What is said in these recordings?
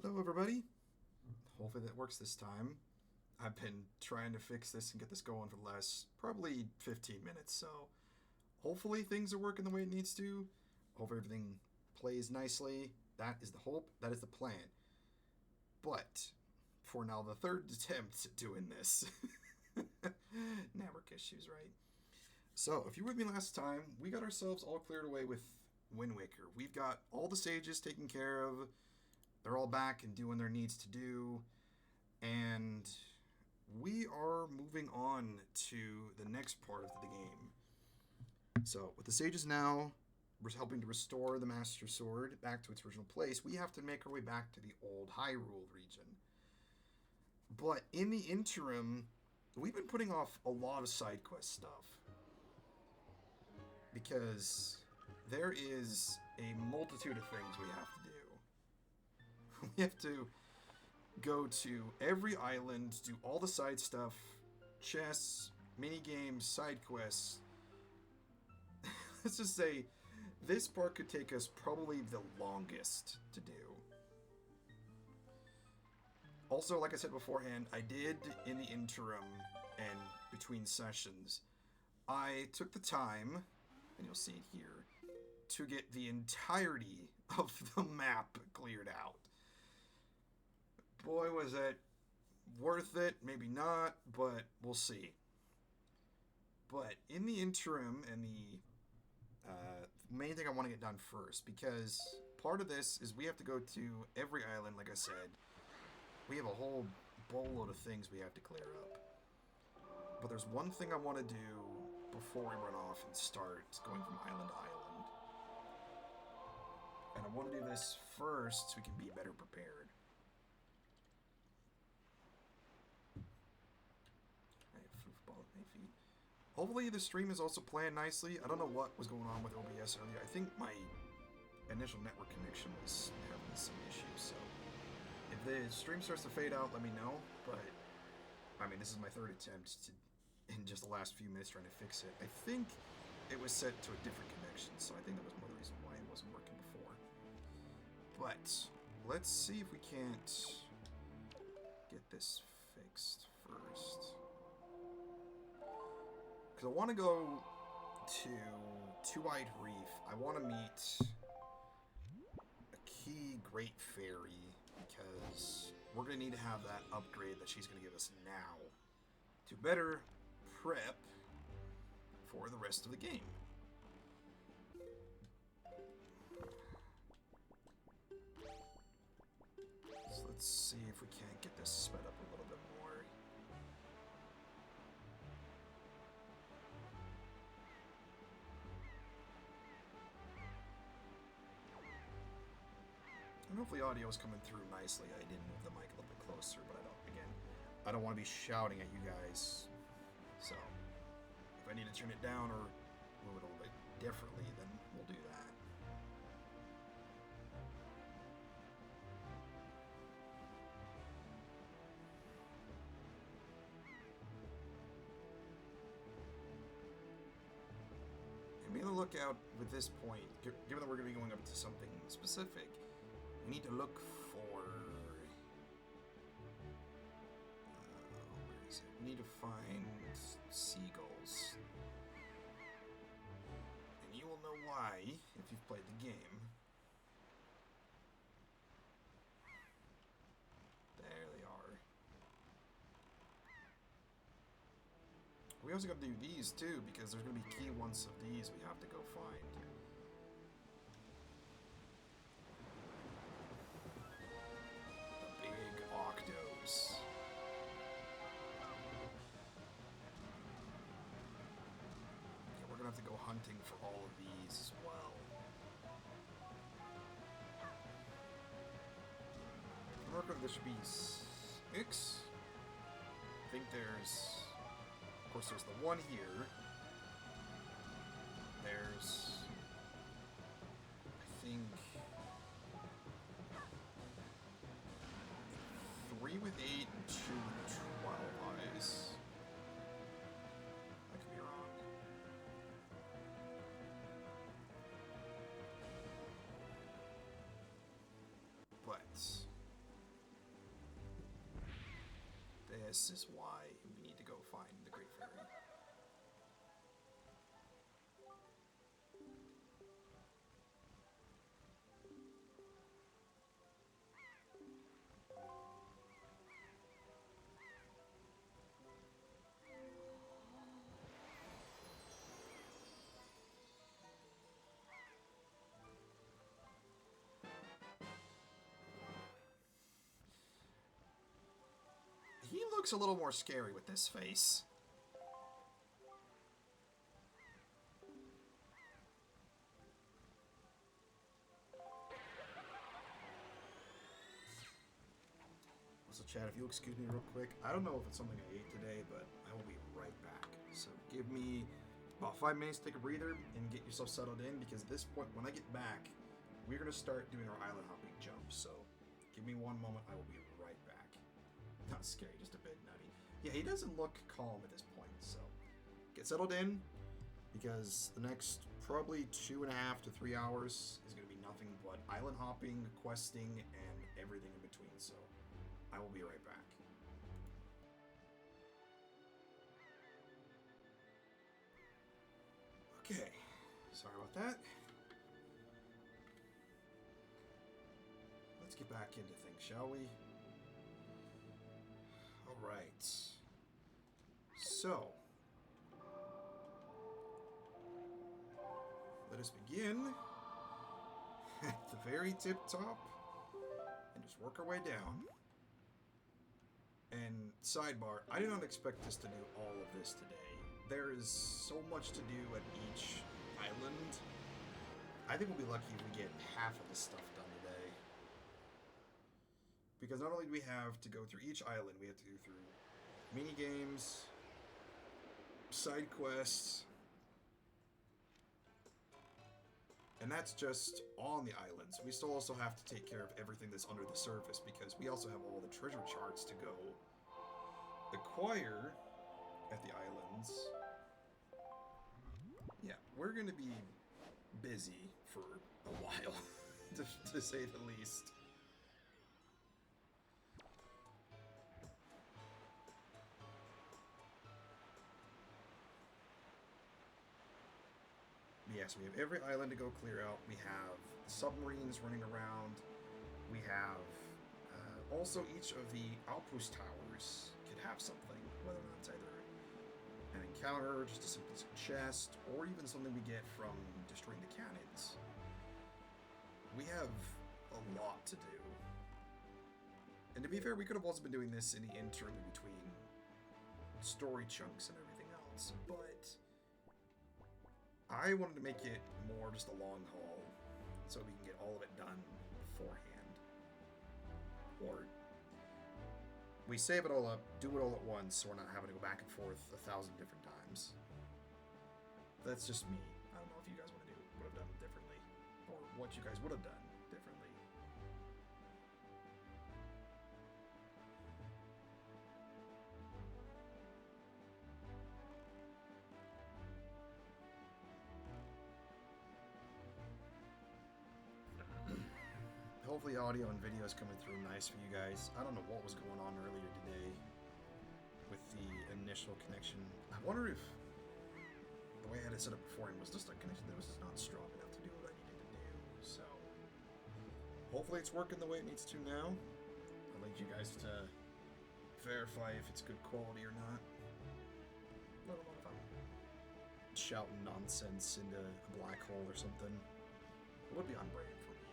Hello, everybody. Hopefully that works this time. I've been trying to fix this and get this going for the last probably 15 minutes, so hopefully things are working the way it needs to. Hopefully everything plays nicely. That is the hope. That is the plan. But for now, the third attempt at doing this. Network issues, right? So, if you were with me last time, we got ourselves all cleared away with Wind Waker. We've got all the sages taken care of. They're all back and doing their needs to do. And we are moving on to the next part of the game. So, with the sages now, we're helping to restore the Master Sword back to its original place. We have to make our way back to the old Hyrule region. But in the interim, we've been putting off a lot of side quest stuff. Because there is a multitude of things we have to do. We have to go to every island, do all the side stuff, chests, mini games, side quests. Let's just say this part could take us probably the longest to do. Also, like I said beforehand, I did in the interim and between sessions, I took the time, and you'll see it here, to get the entirety of the map cleared out. Boy, was that worth it. Maybe not, but we'll see. But in the interim, and the main thing I want to get done first, because part of this is we have to go to every island, like I said. We have a whole boatload of things we have to clear up. But there's one thing I want to do before we run off and start going from island to island. And I want to do this first so we can be better prepared. Hopefully the stream is also playing nicely. I don't know what was going on with OBS earlier. I think my initial network connection was having some issues, so if the stream starts to fade out, let me know. But I mean, this is my third attempt in just the last few minutes trying to fix it. I think it was set to a different connection, so I think that was one of the reasons why it wasn't working before. But let's see if we can't get this fixed first. Because I want to go to Two-Eyed Reef. I want to meet a key Great Fairy, because we're going to need to have that upgrade that she's going to give us now to better prep for the rest of the game. So let's see if we can't get this sped up a little bit more. And hopefully audio is coming through nicely. I did move the mic a little bit closer, but I don't want to be shouting at you guys. So, if I need to turn it down or move it a little bit differently, then we'll do that. And be on the lookout with this point, given that we're going to be going up to something specific. We need to look for... where is it? We need to find seagulls. And you will know why if you've played the game. There they are. We also got to do these too, because there's going to be key ones of these we have to go find. Octos. Yeah, we're gonna have to go hunting for all of these as well. There should be 6. I think there's... Of course, there's the one here. There's... I think... 3 with 8 and 2 with 12 eyes. I could be wrong. But this is why we need to go find the Great Fairy. He looks a little more scary with this face. Also, Chad, if you'll excuse me real quick, I don't know if it's something I ate today, but I will be right back. So give me about 5 minutes to take a breather and get yourself settled in, because at this point, when I get back, we're going to start doing our island hopping jump. So give me 1 moment, I will be right back. Not scary, just a bit nutty. Yeah, he doesn't look calm at this point, so get settled in, because the next probably 2.5 to 3 hours is going to be nothing but island hopping, questing, and everything in between, so I will be right back. Okay, sorry about that. Let's get back into things, shall we? Alright. So, let us begin at the very tip top and just work our way down. And sidebar, I did not expect us to do all of this today. There is so much to do at each island. I think we'll be lucky if we get half of this stuff done today. Because not only do we have to go through each island, we have to go through mini games, side quests, and that's just on the islands. We still also have to take care of everything that's under the surface, because we also have all the treasure charts to go acquire at the islands. Yeah, we're going to be busy for a while, to say the least. Yes, we have every island to go clear out. We have submarines running around. We have also each of the outpost towers could have something, whether or not it's either an encounter, just a simple chest, or even something we get from destroying the cannons. We have a lot to do. And to be fair, we could have also been doing this in the interim in between story chunks and everything else, but I wanted to make it more just a long haul, so we can get all of it done beforehand. Or we save it all up, do it all at once, so we're not having to go back and forth 1,000 different times. That's just me. I don't know if you guys would have done it differently, or what you guys would have done differently. Hopefully audio and video is coming through nice for you guys. I don't know what was going on earlier today with the initial connection. I wonder if the way I had it set up beforehand was just a connection that was just not strong enough to do what I needed to do. So hopefully it's working the way it needs to now. I'll leave you guys to verify if it's good quality or not. Let alone if I'm shouting nonsense into a black hole or something. It would be on brand for me,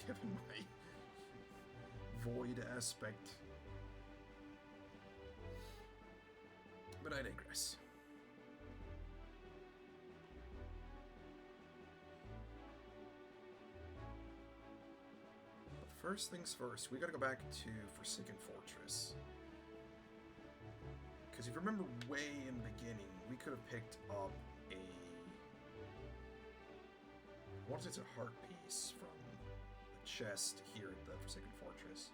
given my void aspect. But I digress. But first things first, we gotta go back to Forsaken Fortress. Because if you remember way in the beginning, we could have picked up a... I want to say it's a heart piece from the chest here at the Forsaken Fortress.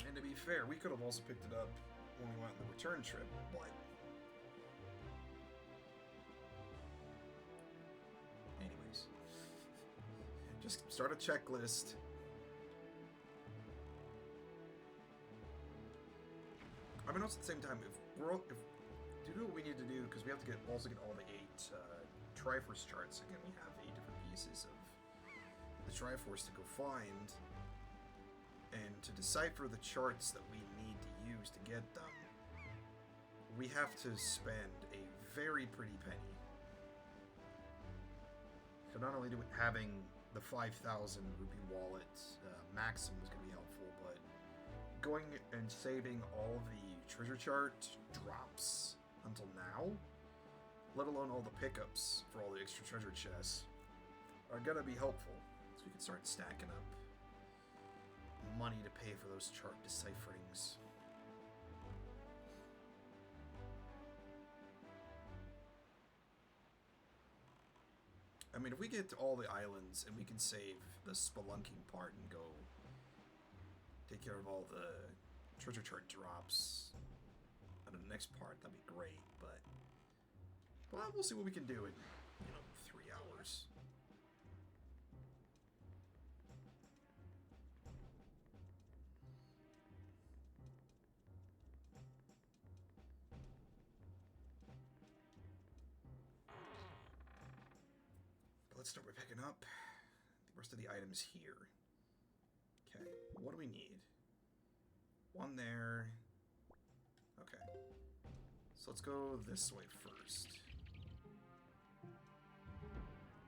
And to be fair, we could have also picked it up when we went on the return trip, but... Anyways. Just start a checklist. I mean, also at the same time, if to do what we need to do, because we have to also get all the 8 Triforce charts. Again, we have 8 different pieces of the Triforce to go find, and to decipher the charts that we need to use to get them, we have to spend a very pretty penny. So not only do having the 5,000 rupee wallet maximum is going to be helpful, but going and saving all the treasure chart drops until now, let alone all the pickups for all the extra treasure chests, are going to be helpful. So we can start stacking up money to pay for those chart decipherings. I mean, if we get to all the islands and we can save the spelunking part and go take care of all the treasure chart drops on the next part, that'd be great, but well, we'll see what we can do in, 3 hours. Let's start by picking up the rest of the items here. Okay, what do we need? 1 there. Okay. So let's go this way first.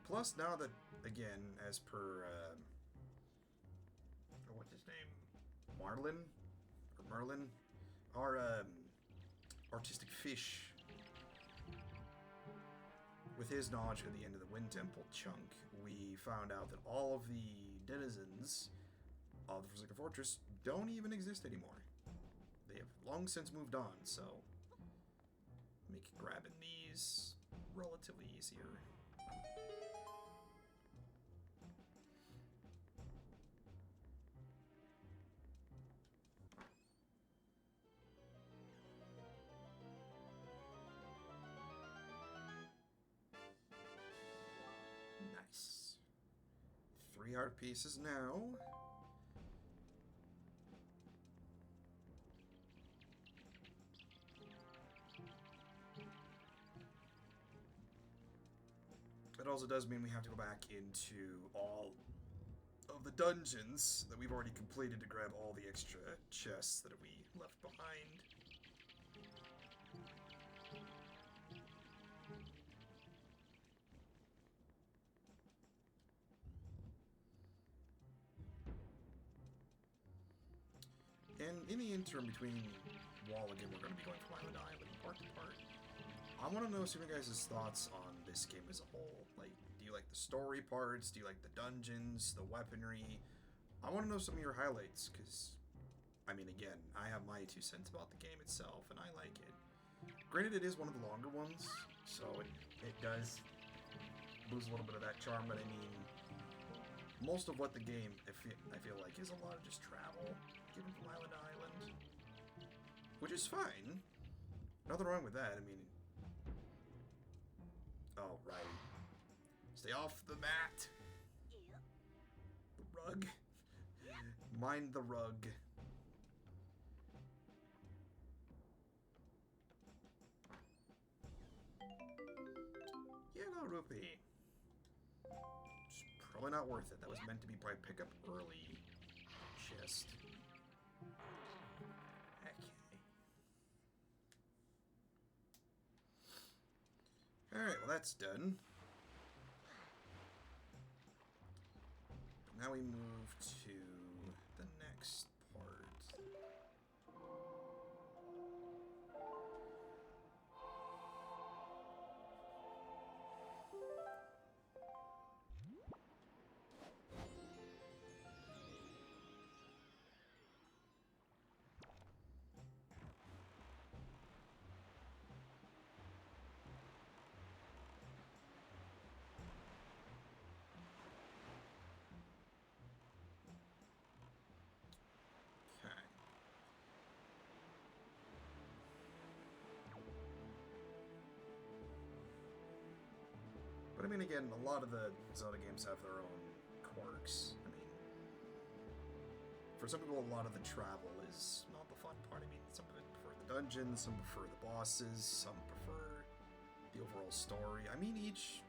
Plus, now that, again, as per, what's his name? Merlin? Our, artistic fish, with his knowledge of the end of the Wind Temple chunk, we found out that all of the denizens of the Forsaken Fortress don't even exist anymore. They have long since moved on, so make grabbing these relatively easier. Nice. 3 heart pieces now. It also does mean we have to go back into all of the dungeons that we've already completed to grab all the extra chests that we left behind. And in the interim between Wall, again, we're going to be going from island to island, part to part. I want to know some of you guys' thoughts on this game as a whole. Like, do you like the story parts? Do you like the dungeons, the weaponry? I want to know some of your highlights, because, I mean, again, I have my 2 cents about the game itself, and I like it. Granted, it is one of the longer ones, so it does lose a little bit of that charm, but I mean, most of what the game, I feel like, is a lot of just travel, getting from island to island, which is fine. Nothing wrong with that. I mean, oh, right. Stay off the mat. The rug. Mind the rug. Yellow rupee. It's probably not worth it. That was meant to be probably pick up early chest. Alright, well that's done. Now we move to the next part. But I mean, again, a lot of the Zelda games have their own quirks. I mean, for some people, a lot of the travel is not the fun part. I mean, some of it for the dungeons, some prefer the bosses, some prefer the overall story. I mean, each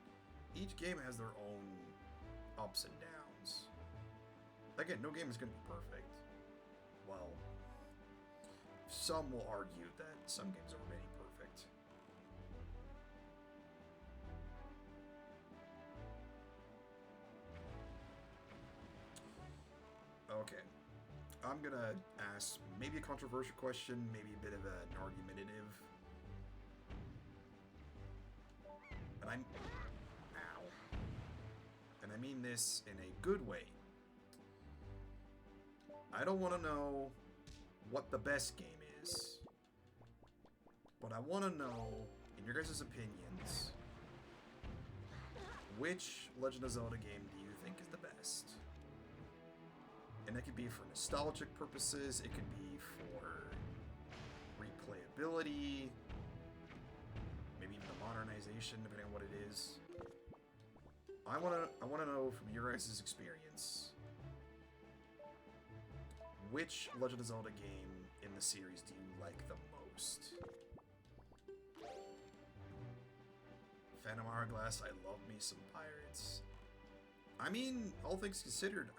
game has their own ups and downs. Again, no game is going to be perfect. Well, some will argue that some games are already perfect. Okay. I'm gonna ask maybe a controversial question, maybe a bit of an argumentative. And I mean this in a good way. I don't want to know what the best game is, but I want to know, in your guys' opinions, which Legend of Zelda game do you think is the best? And that could be for nostalgic purposes, it could be for replayability, maybe even the modernization, depending on what it is. I wanna know from your guys' experience, which Legend of Zelda game in the series do you like the most? Phantom Hourglass, I love me some pirates. I mean, all things considered,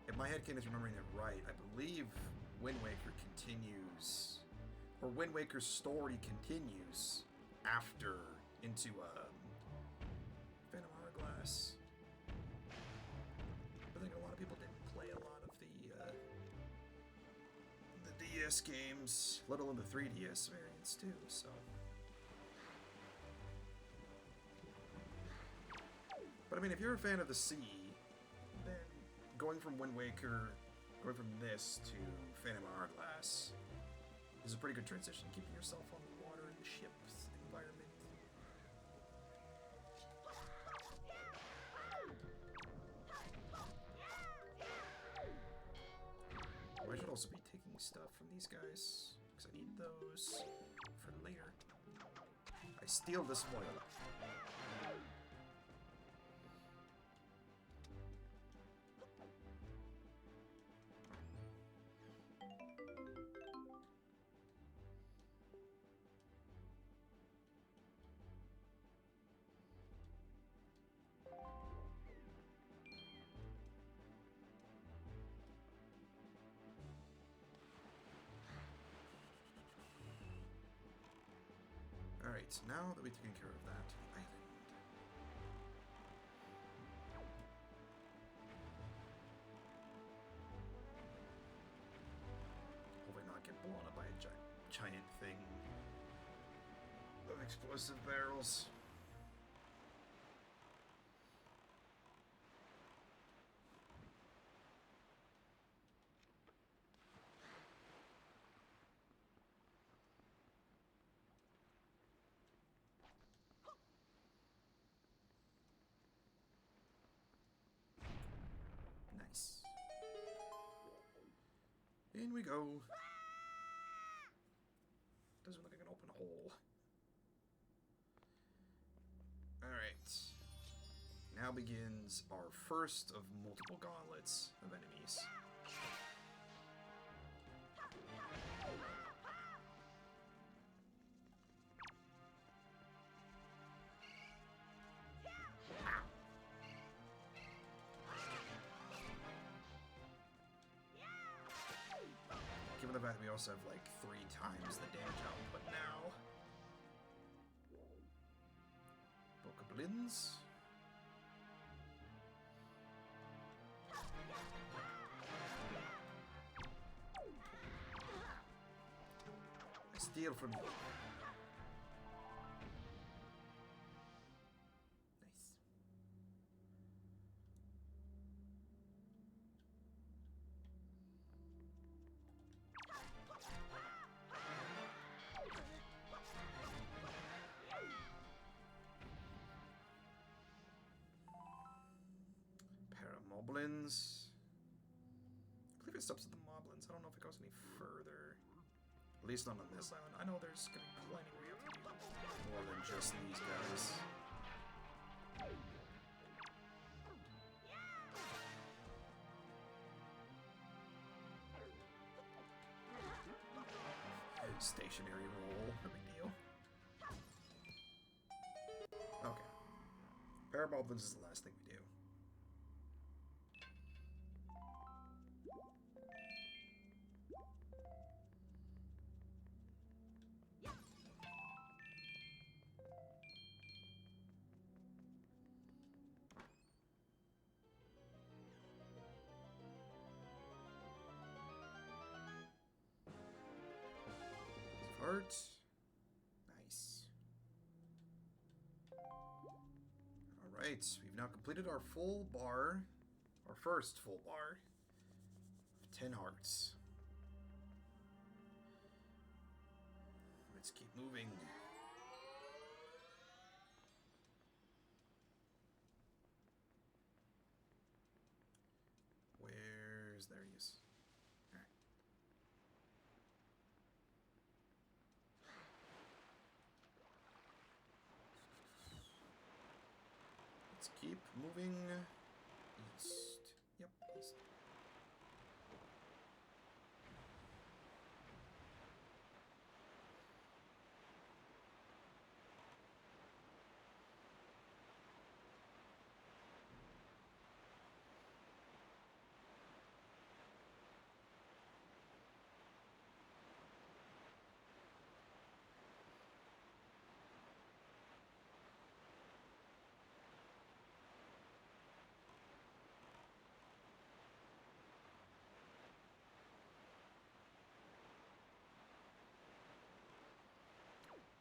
if my headcanon is remembering it right, I believe Wind Waker continues, or Wind Waker's story continues after into Phantom Hourglass. I think a lot of people didn't play a lot of the DS games, let alone the 3DS variants too. So, but I mean, if you're a fan of the sea, then going from Wind Waker, going from this to Phantom Hourglass is a pretty good transition, keeping yourself on the water in the ship's environment. I should also be taking stuff from these guys, because I need those for later. I steal this foil. Alright, now that we've taken care of that island. Hopefully not get blown up by a giant thing of explosive barrels. In we go. Doesn't look like an open hole. Alright. Now begins our first of multiple gauntlets of enemies. Given the fact that we also have like 3 times the damage output now. Bokoblins. I steal from you. Nice. Paramoblins. I believe it stops at the moblins. I don't know if it goes any further. At least not on this island. I know there's gonna be plenty where you have to do more than just these guys. stationary roll. No big deal. Okay. Parabol Blitz is the last thing we do. Art. Nice. Alright, we've now completed our full bar. Our first full bar. Of 10 hearts. Let's keep moving. Where's... there he is. Alright. Let's keep moving east. Yep, east.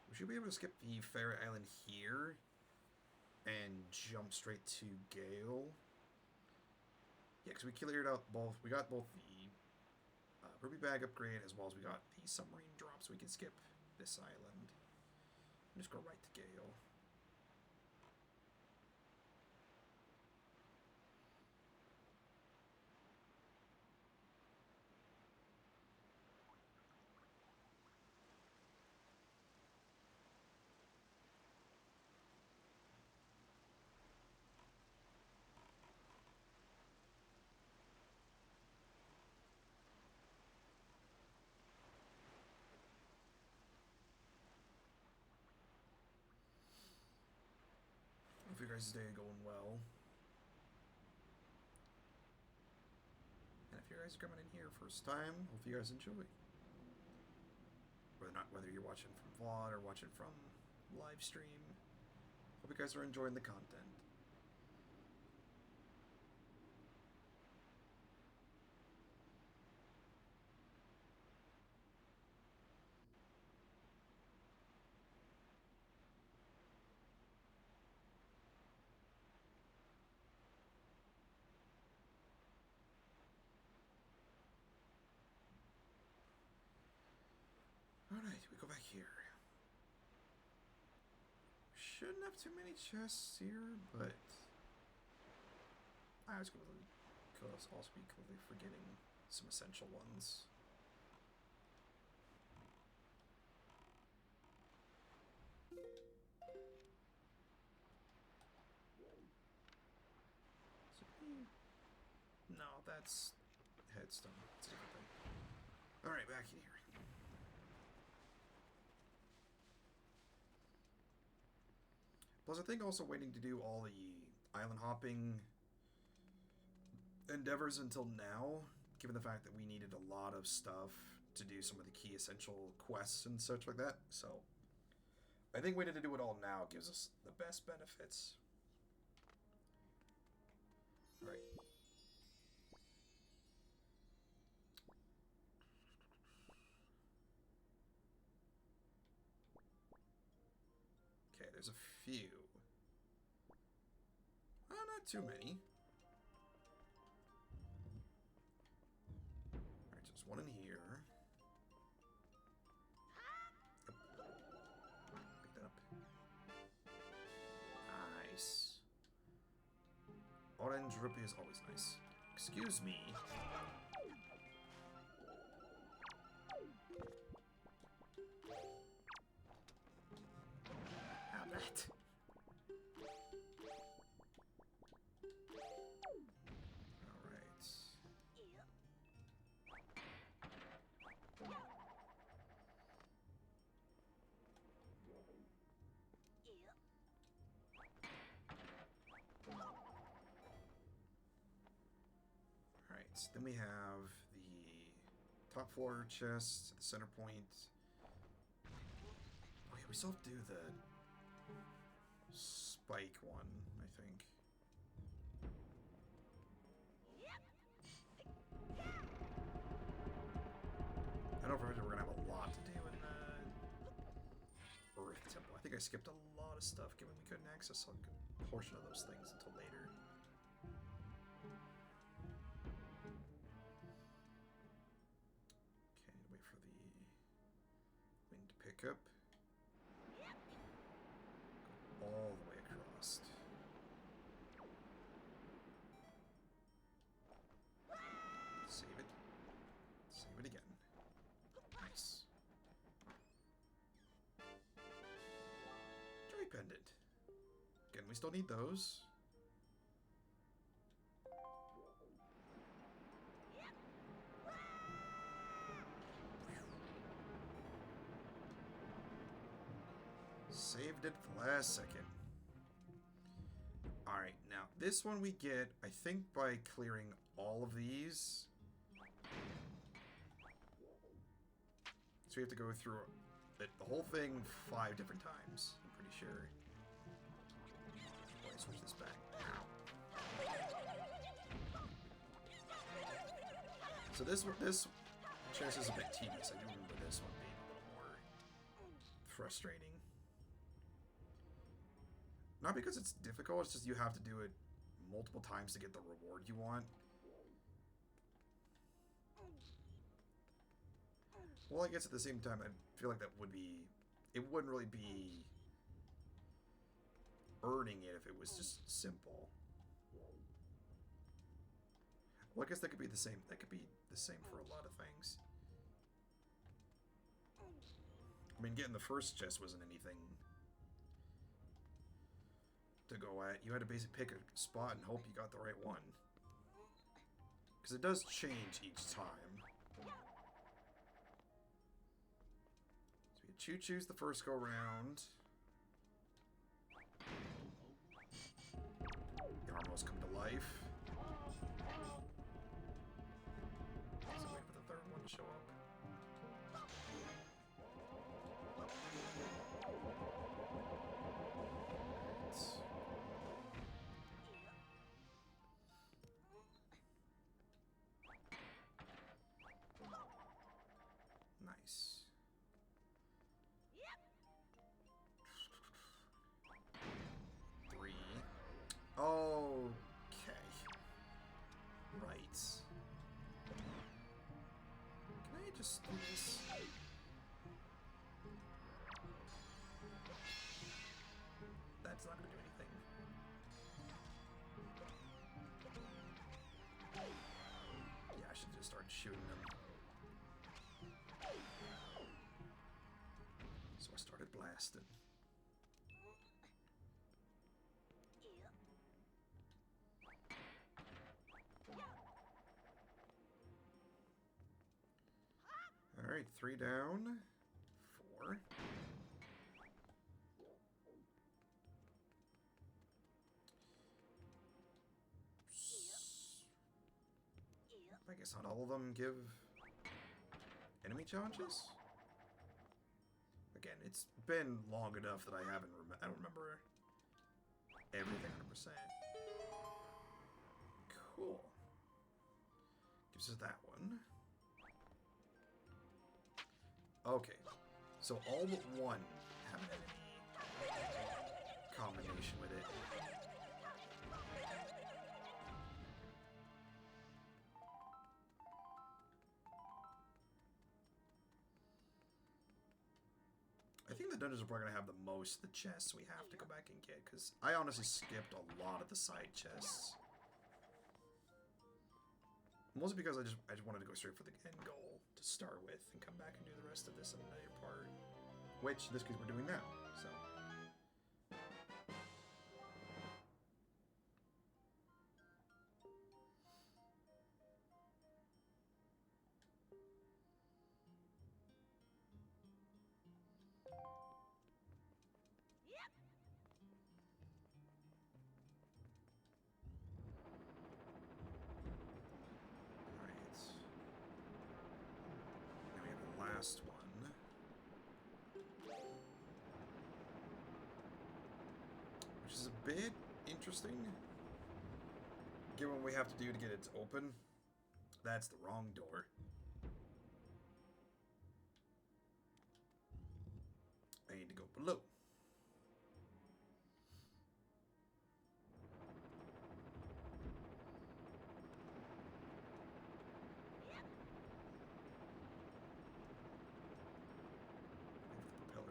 We should be able to skip the Ferret Island here and jump straight to Gale. Yeah, because we cleared out both. We got both the Ruby Bag upgrade as well as we got the submarine drop, so we can skip this island and just go right to Gale. Hope your guys' day going well. And if you guys are coming in here first time, hope you guys enjoy. Whether you're watching from VOD or watching from live stream, hope you guys are enjoying the content. Alright, we go back here. Shouldn't have too many chests here, but I was could also be completely forgetting some essential ones. No, that's headstone. That's a different thing. Alright, back in here. Plus, I think also waiting to do all the island hopping endeavors until now, given the fact that we needed a lot of stuff to do some of the key essential quests and such like that. So, I think waiting to do it all now gives us the best benefits. Alright. Okay, there's a few. Not too many. Alright, so there's one in here. Yep. Pick that up. Nice. Orange rupee is always nice. Excuse me. Have that. Then we have the top floor chest, the center point. Oh yeah, we still have to do the spike one, I think. I know for sure we're gonna have a lot to do in the Earth Temple. I think I skipped a lot of stuff given we couldn't access a good portion of those things until later. Okay, wait for the wind to pick up. Go all the way across. Save it. Save it again. Nice. Joy pendant. Again, we still need those. Saved it at the last second. Alright, now this one we get, I think, by clearing all of these. So we have to go through the whole thing 5 different times, I'm pretty sure. Let me switch this back. So this chest is a bit tedious. I do remember this one being a little more frustrating. Not because it's difficult, it's just you have to do it multiple times to get the reward you want. Well, I guess at the same time, I feel like that would be... It wouldn't really be earning it if it was just simple. Well, I guess that could be the same. That could be the same for a lot of things. I mean, getting the first chest wasn't anything to go at. You had to basically pick a spot and hope you got the right one. Because it does change each time. So you choose the first go round. The armors come to life. So wait for the third one to show up. Nice. Three. Okay. Right. Can I just do this? That's not gonna do anything. Yeah, I should just start shooting them. So I started blasting. Alright, 3 down. 4. I guess not all of them give enemy challenges? Again, it's been long enough that I don't remember everything 100%. Cool. Gives us that one. Okay. So all but one have an enemy combination with it. I think the dungeons are probably going to have the most the chests we have to go back and get, because I honestly skipped a lot of the side chests. Mostly because I just wanted to go straight for the end goal to start with and come back and do the rest of this in another part. Which, in this case, we're doing now, so... last one. Which is a bit interesting. Given what we have to do to get it to open. That's the wrong door. I need to go below.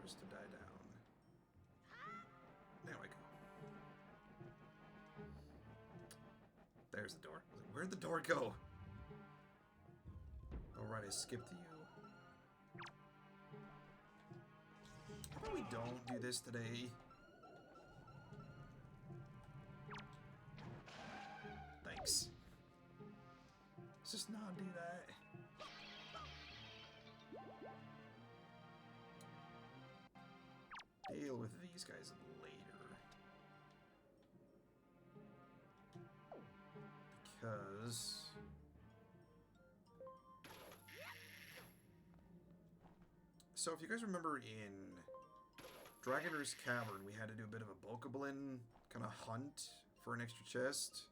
To die down. There we go. There's the door. Where'd the door go? Alright, I skipped you. How about we don't do this today? Thanks. Let's just not do that. Deal with these guys later. Because... So if you guys remember in Dragon Roost Cavern, we had to do a bit of a Bokoblin kind of hunt for an extra chest.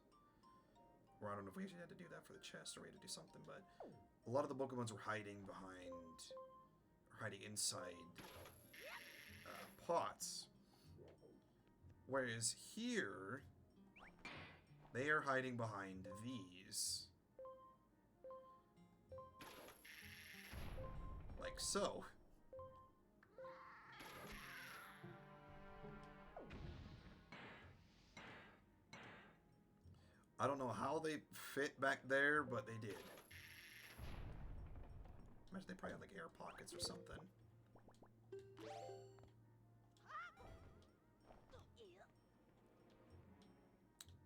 Or I don't know if we actually had to do that for the chest or we had to do something, but a lot of the Bokoblins were hiding behind, or hiding inside pots. Whereas here, they are hiding behind these. Like so. I don't know how they fit back there, but they did. Imagine they probably had like air pockets or something.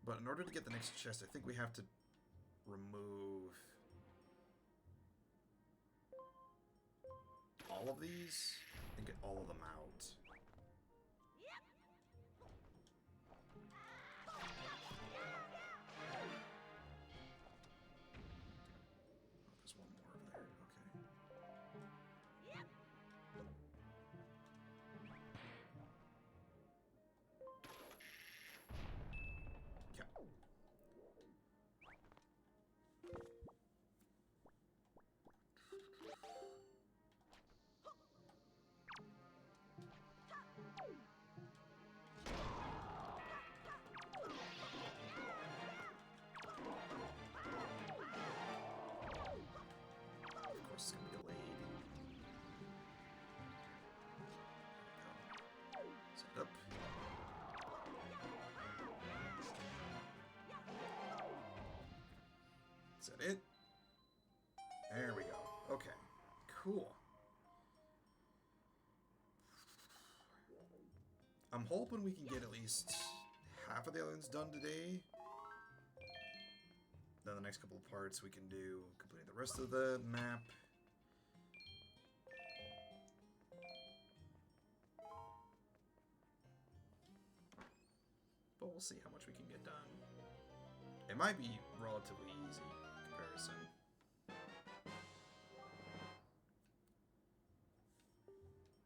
But in order to get the next chest, I think we have to remove all of these and get all of them out. There's one more over there. It's gonna be delayed. Set it up. Is that it? There we go. Okay. Cool. I'm hoping we can get at least half of the islands done today. Then the next couple of parts we can do completing the rest of the map. But we'll see how much we can get done. It might be relatively easy in comparison.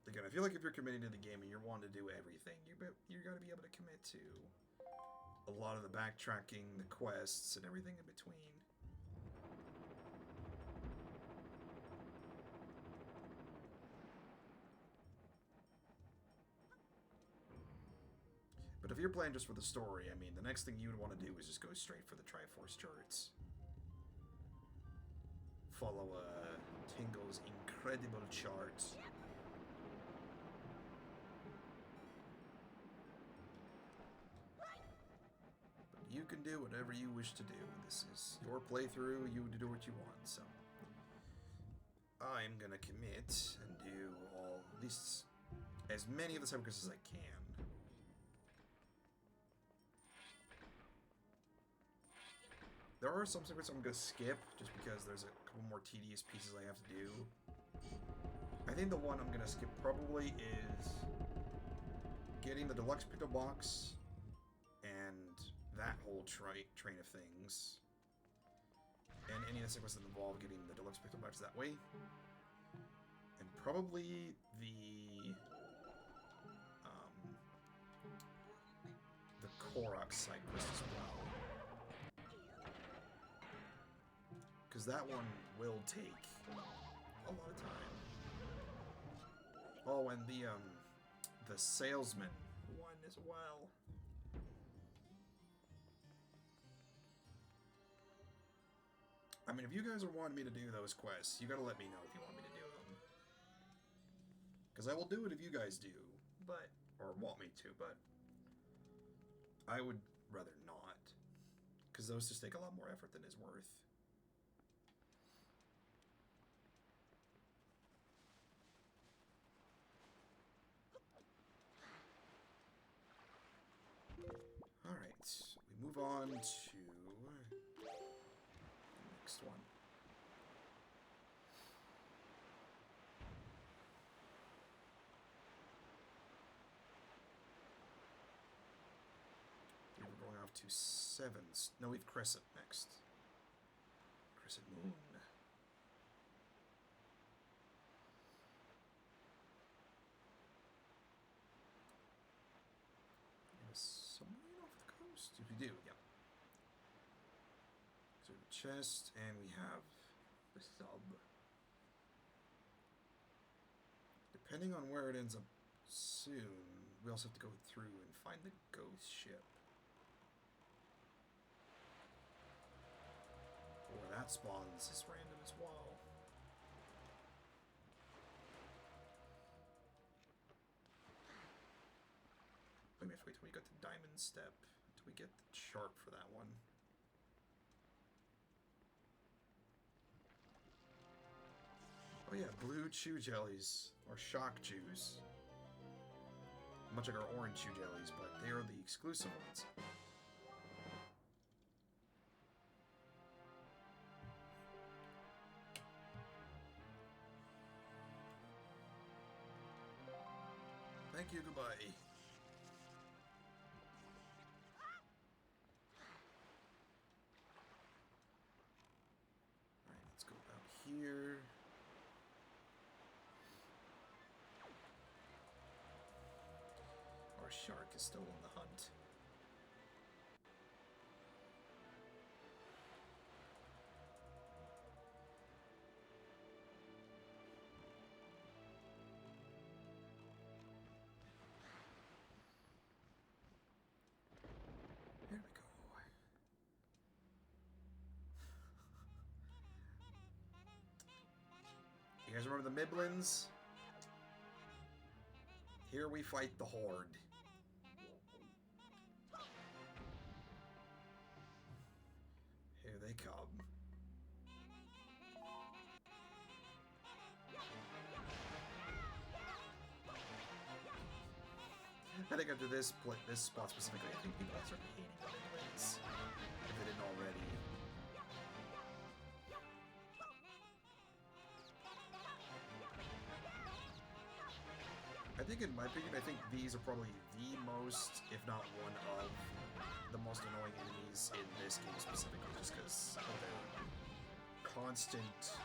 Again, I feel like if you're committing to the game and you're wanting to do everything, you're got to be able to commit to a lot of the backtracking, the quests, and everything in between. But if you're playing just for the story, I mean, the next thing you would want to do is just go straight for the Triforce shards. Follow Tingle's incredible charts. You can do whatever you wish to do. This is your playthrough. You do what you want. So I'm gonna commit and do all at least as many of the side quests as I can. There are some secrets I'm gonna skip just because there's a couple more tedious pieces I have to do. I think the one I'm gonna skip probably is getting the deluxe picto box and that whole train of things, and any of the sequences that involve getting the deluxe picto box that way, and Probably the Korok side quest as well. Because that one will take a lot of time. Oh, and the salesman one as well. I mean, if you guys are wanting me to do those quests, you gotta let me know if you want me to do them. Because I will do it if you guys do, but, or want me to, but I would rather not. Because those just take a lot more effort than is worth. Alright, we move on to the next one. We're going off to 7. No, we have Crescent next. Crescent Moon. Somewhere off the coast. If we do, yeah. So the chest, and we have the sub. Depending on where it ends up soon, we also have to go through and find the ghost ship. Or that spawns is random as well. We have to wait till we get to Diamond Step until we get the chart for that one. Oh yeah, blue chew jellies, or shock chews. Much like our orange chew jellies, but they are the exclusive ones. Thank you, goodbye. Alright, let's go out here. Our shark is still on the hunt. There we go. You guys remember the Miblins? Here we fight the Horde. Here they come. I think after this spot specifically, I think people will start hating the Miblins if they didn't already. I think, in my opinion, I think these are probably the most, if not one of, the most annoying enemies in this game specifically, just because of their constant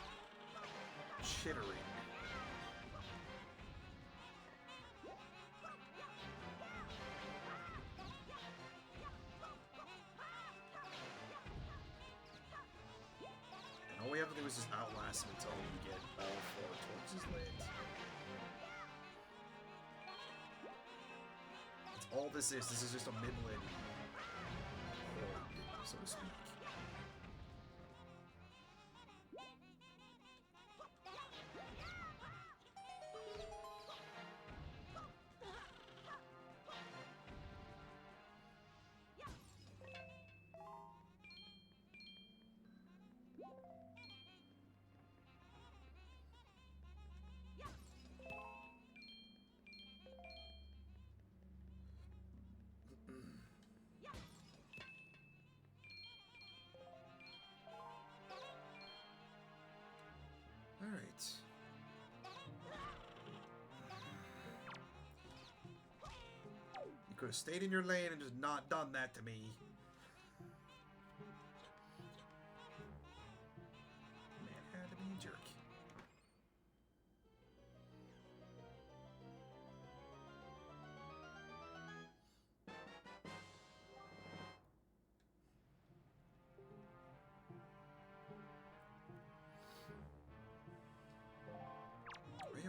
chittering. And all we have to do is just outlast them until we get all 4 torches lit. All this is just a Miblin horde, so to speak. Alright. You could have stayed in your lane and just not done that to me. Man had to be a jerk.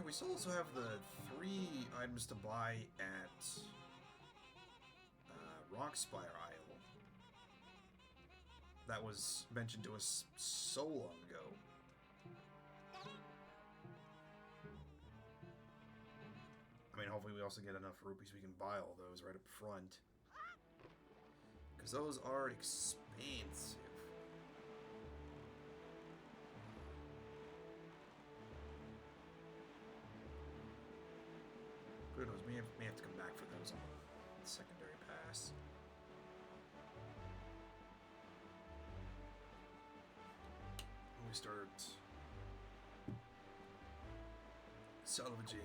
we still also have the 3 items to buy at Rockspire Isle. That was mentioned to us so long ago. I mean, hopefully we also get enough rupees we can buy all those right up front. Because those are expensive. Who knows, may have to come back for those on the secondary pass. When we start salvaging.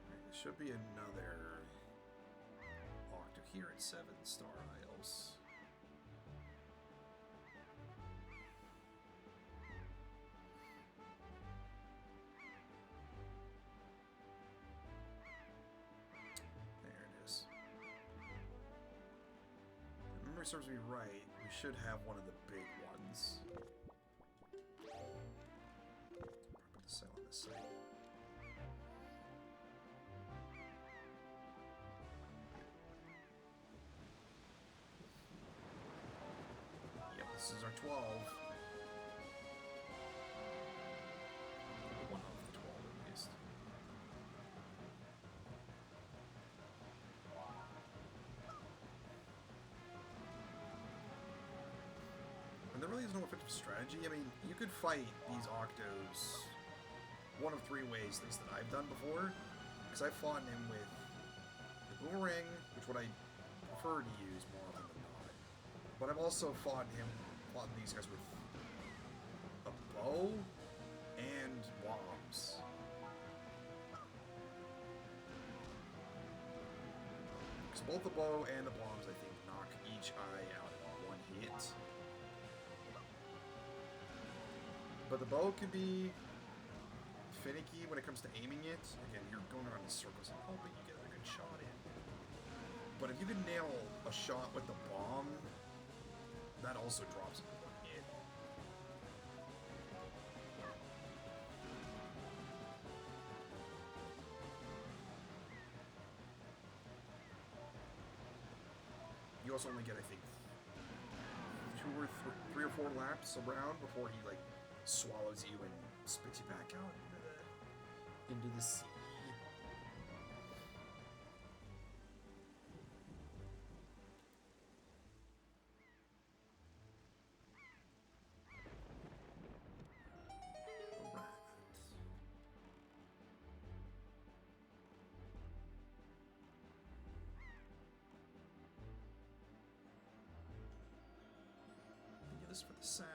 There should be another octave here at 7 Star Isles. Serves me right, we should have one of the big ones. Put the sail on this side. Yep, this is our 12. One of the 12 at least. There really is no effective strategy. I mean, you could fight these Octos one of 3 ways, at least that I've done before. Because I've fought him with the boomerang, which would I prefer to use more often than not. But I've also fought these guys with a bow and bombs. Because both the bow and the bombs, I think, knock each eye out in 1 hit. But the bow can be finicky when it comes to aiming it. Again, you're going around in circles and hoping you get a good shot in. But if you can nail a shot with the bomb, that also drops in 1 hit. You also only get, I think, 2 or 3 or 4 laps around before he, like, swallows you and spits you back out into the sea. Alright. Do this for the sound.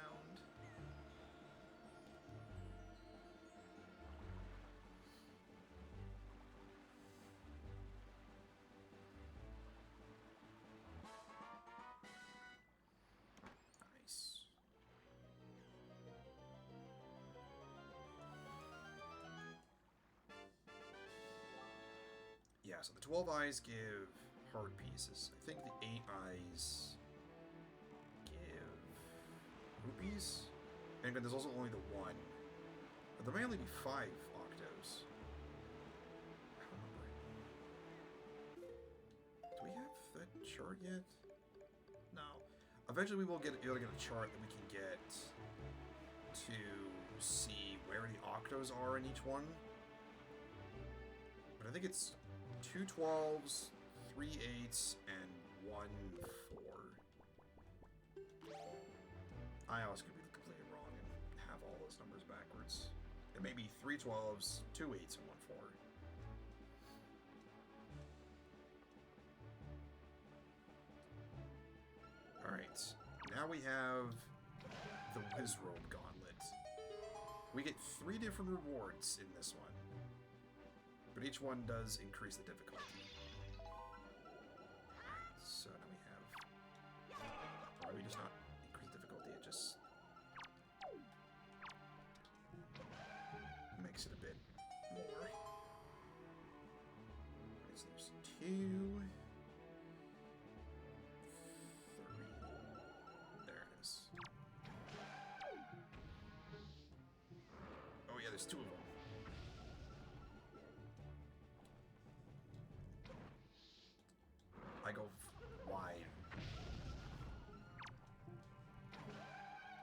Yeah, so the 12 eyes give heart pieces. I think the 8 eyes give rupees. And there's also only the 1. But there may only be 5 Octos. I don't remember. Do we have that chart yet? No. Eventually we will be able to get a chart that we can get to see where the Octos are in each one. But I think it's 2 12s, 3 8s, and 1 4. I always could be completely wrong and have all those numbers backwards. It may be 3 12s, 2 8s, and 1 4. Alright, now we have the Wizrobe Gauntlet. We get 3 different rewards in this one. But each one does increase the difficulty. So now we have... Or we just not increase difficulty, it just... makes it a bit more. Right, so there's 2... there's two of them. I go wide.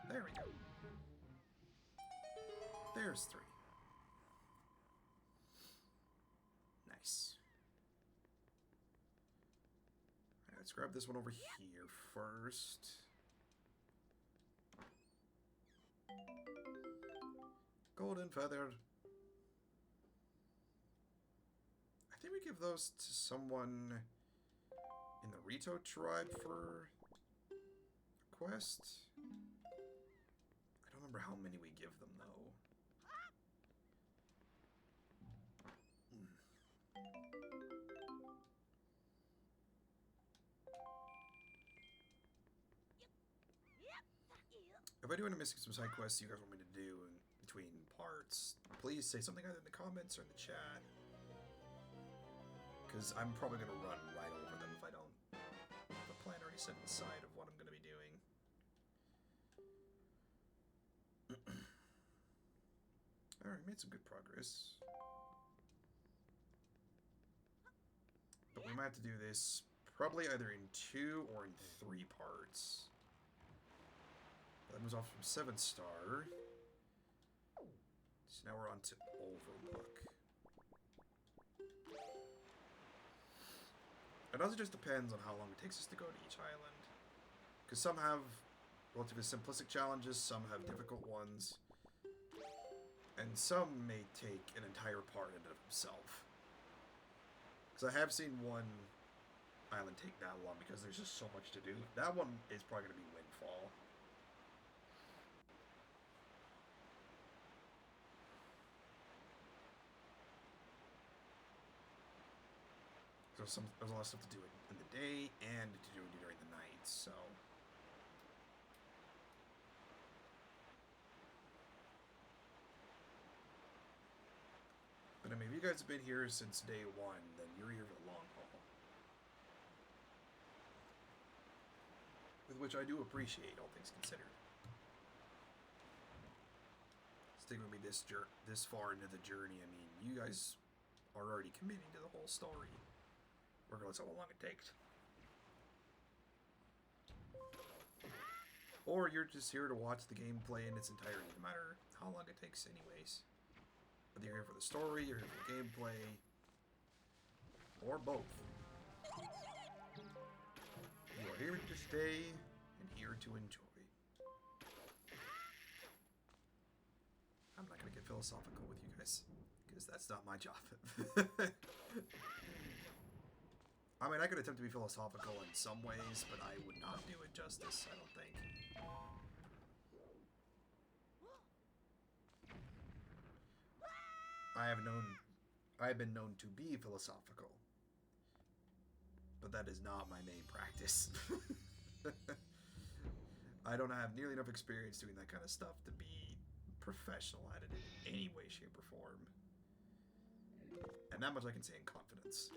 There we go. There's 3. Nice. Alright, let's grab this one over here first. Golden feather. I think we give those to someone in the Rito tribe for a quest. I don't remember how many we give them, though. If I do end up missing some side quests you guys want me to do in between parts, please say something either in the comments or in the chat. Because I'm probably going to run right over them if I don't have a plan already set aside of what I'm going to be doing. Alright, made some good progress. But we might have to do this probably either in 2 or in 3 parts. That moves off from 7-star. So now we're on to Overlook. It also just depends on how long it takes us to go to each island. Because some have relatively simplistic challenges, some have difficult ones. And some may take an entire part in and of itself. Because I have seen one island take that long because there's just so much to do. That one is probably going to be Windfall. So there's a lot of stuff to do in the day and to do during the night, so... But I mean, if you guys have been here since day 1, then you're here for the long haul. With which I do appreciate, all things considered. Sticking with me this far into the journey, I mean, you guys are already committing to the whole story. Regardless of how long it takes. Or you're just here to watch the gameplay in its entirety, no matter how long it takes anyways. Whether you're here for the story, you're here for the gameplay, or both. You are here to stay, and here to enjoy. I'm not going to get philosophical with you guys, because that's not my job. I mean, I could attempt to be philosophical in some ways, but I would not do it justice, I don't think. I have been known to be philosophical, but that is not my main practice. I don't have nearly enough experience doing that kind of stuff to be professional at it in any way, shape, or form. And that much I can say in confidence.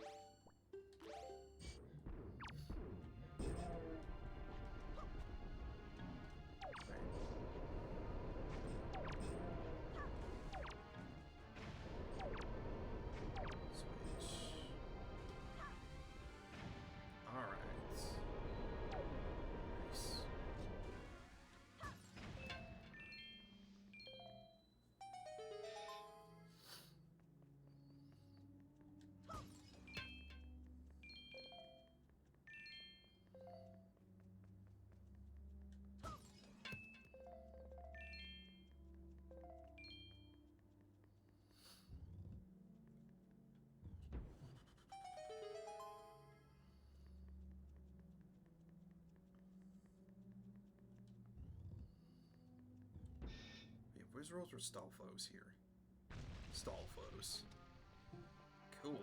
Wizards or Stalfos here? Stalfos. Cool.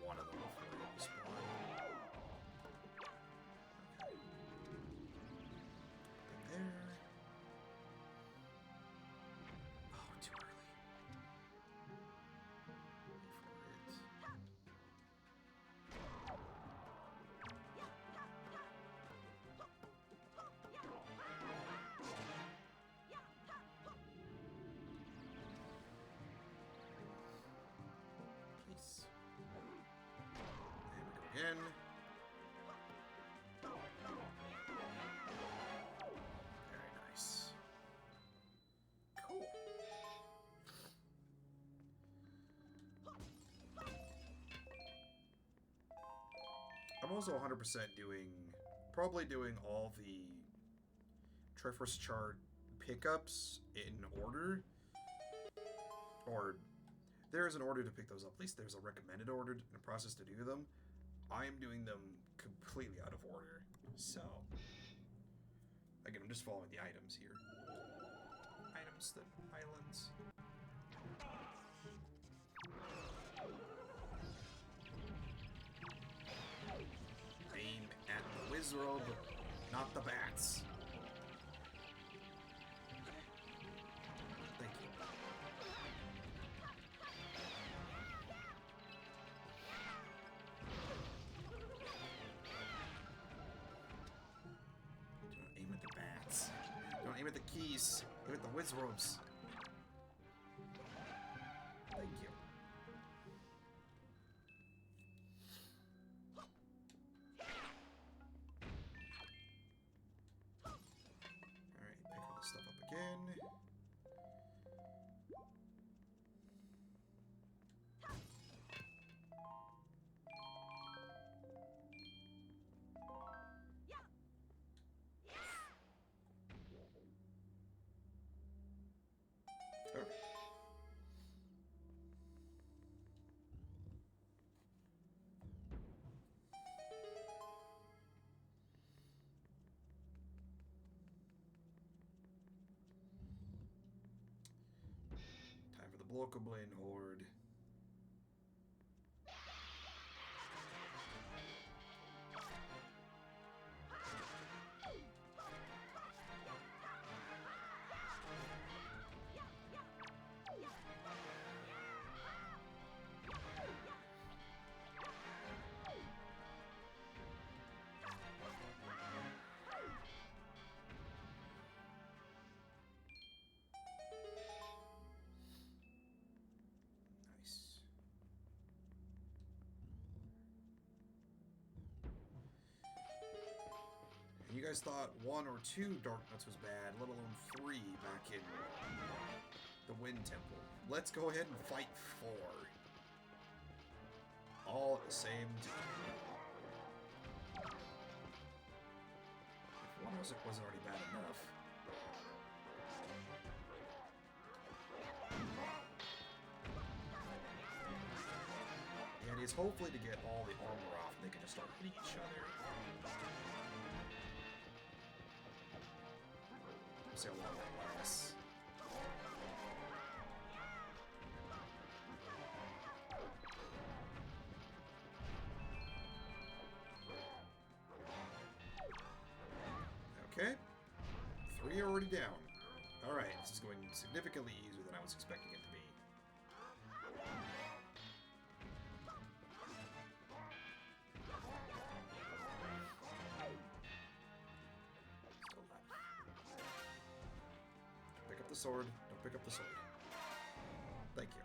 One of them before we spawn. Okay. Then there. Oh, too early. Wait for it. again. Very nice. Cool. I'm also 100% probably doing all the Triforce chart pickups in order. Or there's an order to pick those up. At least there's a recommended order and a process to do them. I am doing them completely out of order. So, again, I'm just following the items here. Items, the islands. Aim at the Wizrobe, not the bats. Thank you. Don't aim at the bats. Don't aim at the keys. Aim at the Wizrobes. Thank you. Stuff up again. Okay. Time for the Blokoblin Horde. You guys thought 1 or 2 Dark Nuts was bad, let alone 3 back in the Wind Temple. Let's go ahead and fight 4. All at the same time. If 1 wasn't already bad enough. The idea is hopefully to get all the armor off and they can just start hitting each other. See how long that lasts. Okay. 3 are already down. Alright, this is going significantly easier than I was expecting it to be. Sword. Don't pick up the sword. Thank you.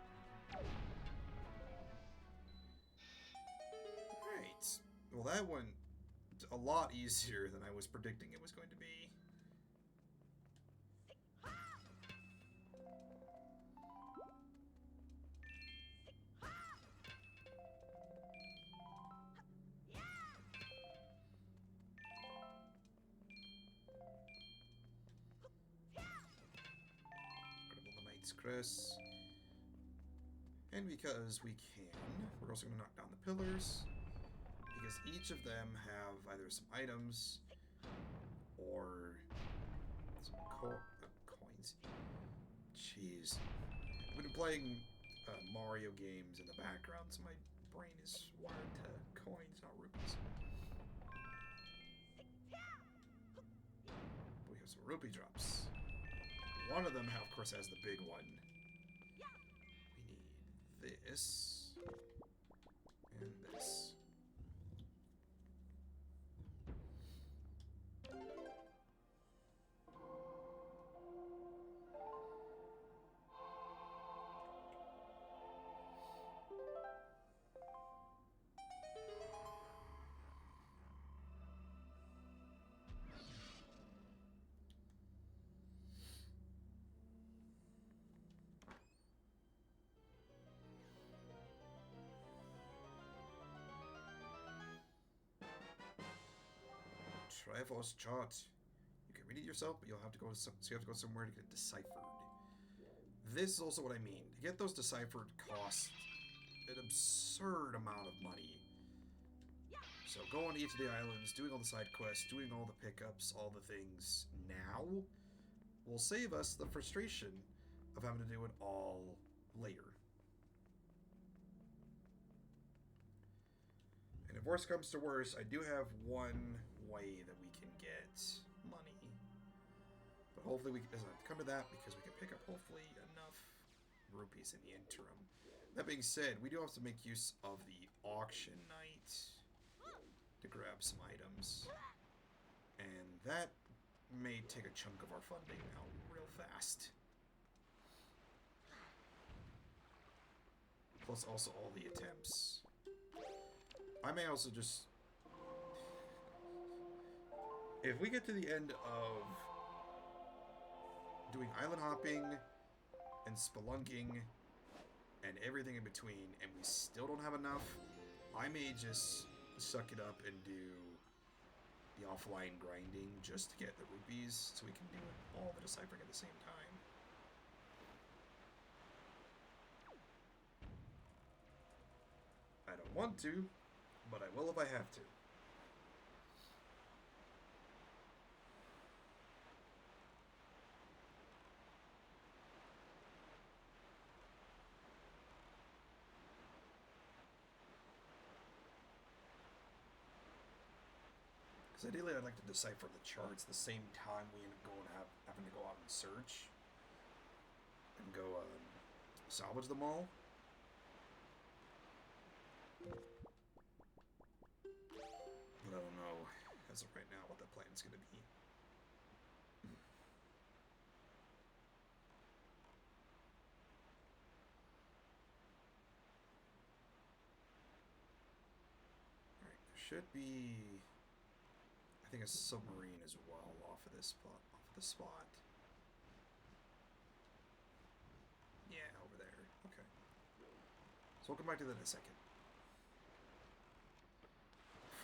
Alright. Well, that went a lot easier than I was predicting it was going to be. Chris. And because we can, we're also going to knock down the pillars, because each of them have either some items or some coins. Jeez. I've been playing Mario games in the background, so my brain is wired to coins, not rupees. We have some rupee drops. One of them, of course, has the big one. We need this. And this. Triforce chart. You can read it yourself, but you'll have to go somewhere to get it deciphered. This is also what I mean. To get those deciphered costs an absurd amount of money. So going to each of the islands, doing all the side quests, doing all the pickups, all the things now will save us the frustration of having to do it all later. And if worse comes to worse, I do have one way that we can get money. But hopefully it doesn't have to come to that because we can pick up hopefully enough rupees in the interim. That being said, we do have to make use of the auction night to grab some items. And that may take a chunk of our funding out real fast. Plus also all the attempts. I may also just... If we get to the end of doing island hopping and spelunking and everything in between, and we still don't have enough, I may just suck it up and do the offline grinding just to get the rupees so we can do all the deciphering at the same time. I don't want to, but I will if I have to. Because ideally I'd like to decipher the charts the same time we end up having to go out and search. And go salvage them all. But I don't know, as of right now, what that plan's going to be. Alright, there should be... I think a submarine as well off of this spot. Yeah, over there. Okay. So we'll come back to that in a second.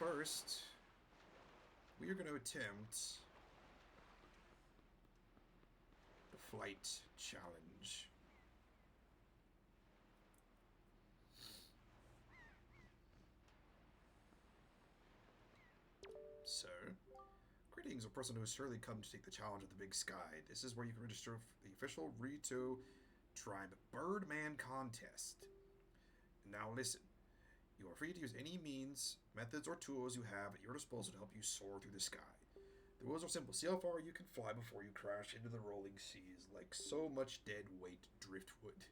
First, we are going to attempt the flight challenge. So, greetings, a person who has surely come to take the challenge of the big sky. This is where you can register for the official Rito Tribe Birdman contest. Now listen. You are free to use any means, methods, or tools you have at your disposal to help you soar through the sky. The rules are simple. See how far you can fly before you crash into the rolling seas like so much dead weight driftwood.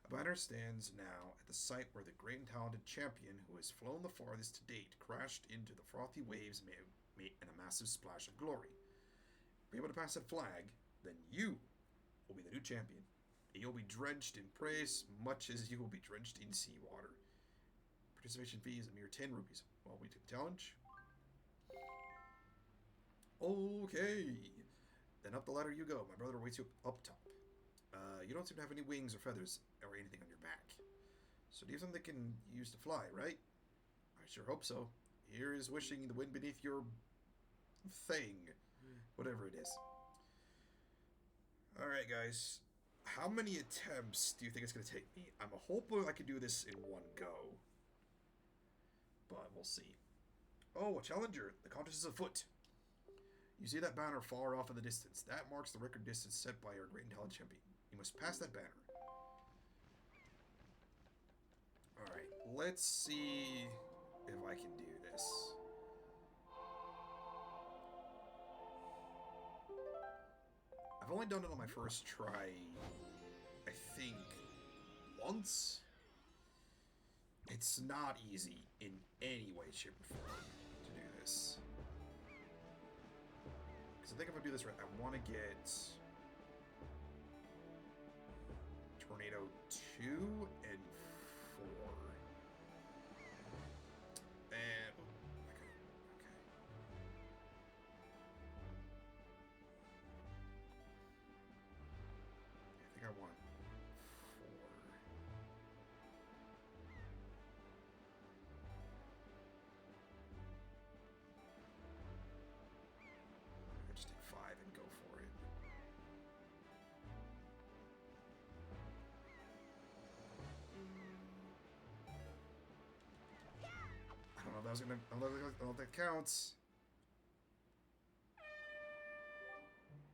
A banner stands now at the site where the great and talented champion who has flown the farthest to date crashed into the frothy waves in a massive splash of glory. If you're able to pass that flag, then you will be the new champion. You'll be drenched in praise, much as you will be drenched in seawater. Participation fee is a mere 10 rupees. Well, we take the challenge. Okay. Then up the ladder you go. My brother awaits you up top. You don't seem to have any wings or feathers or anything on your back. So do you have something that can use to fly, right? I sure hope so. Here is wishing the wind beneath your thing. Whatever it is. Alright, guys. How many attempts do you think it's going to take me? I'm hoping I can do this in one go. But we'll see. Oh, a challenger. The contest is afoot. You see that banner far off in the distance. That marks the record distance set by our great and talented champion. You must pass that banner. Alright, let's see if I can do this. I've only done it on my first try, I think, once. It's not easy in any way, shape, or form to do this. Because I think if I do this right, I want to get Tornado 2 and 4. And, okay. I think I want 4. that was gonna. I don't know if that counts.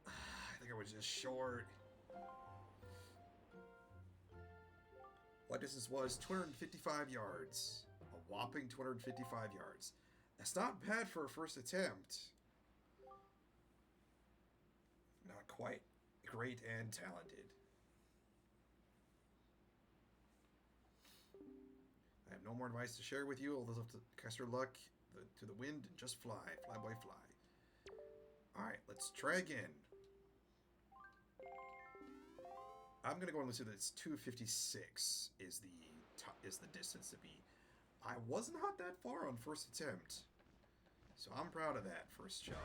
I think I was just short. What distance was 255 yards. A whopping 255 yards. That's not bad for a first attempt. Not quite great and talented. I have no more advice to share with you. All this up to cast your luck to the wind and just fly. Fly, boy, fly. Alright, let's try again. I'm gonna go and assume that it's 256 is the distance to be. I was not that far on first attempt, so I'm proud of that first shot.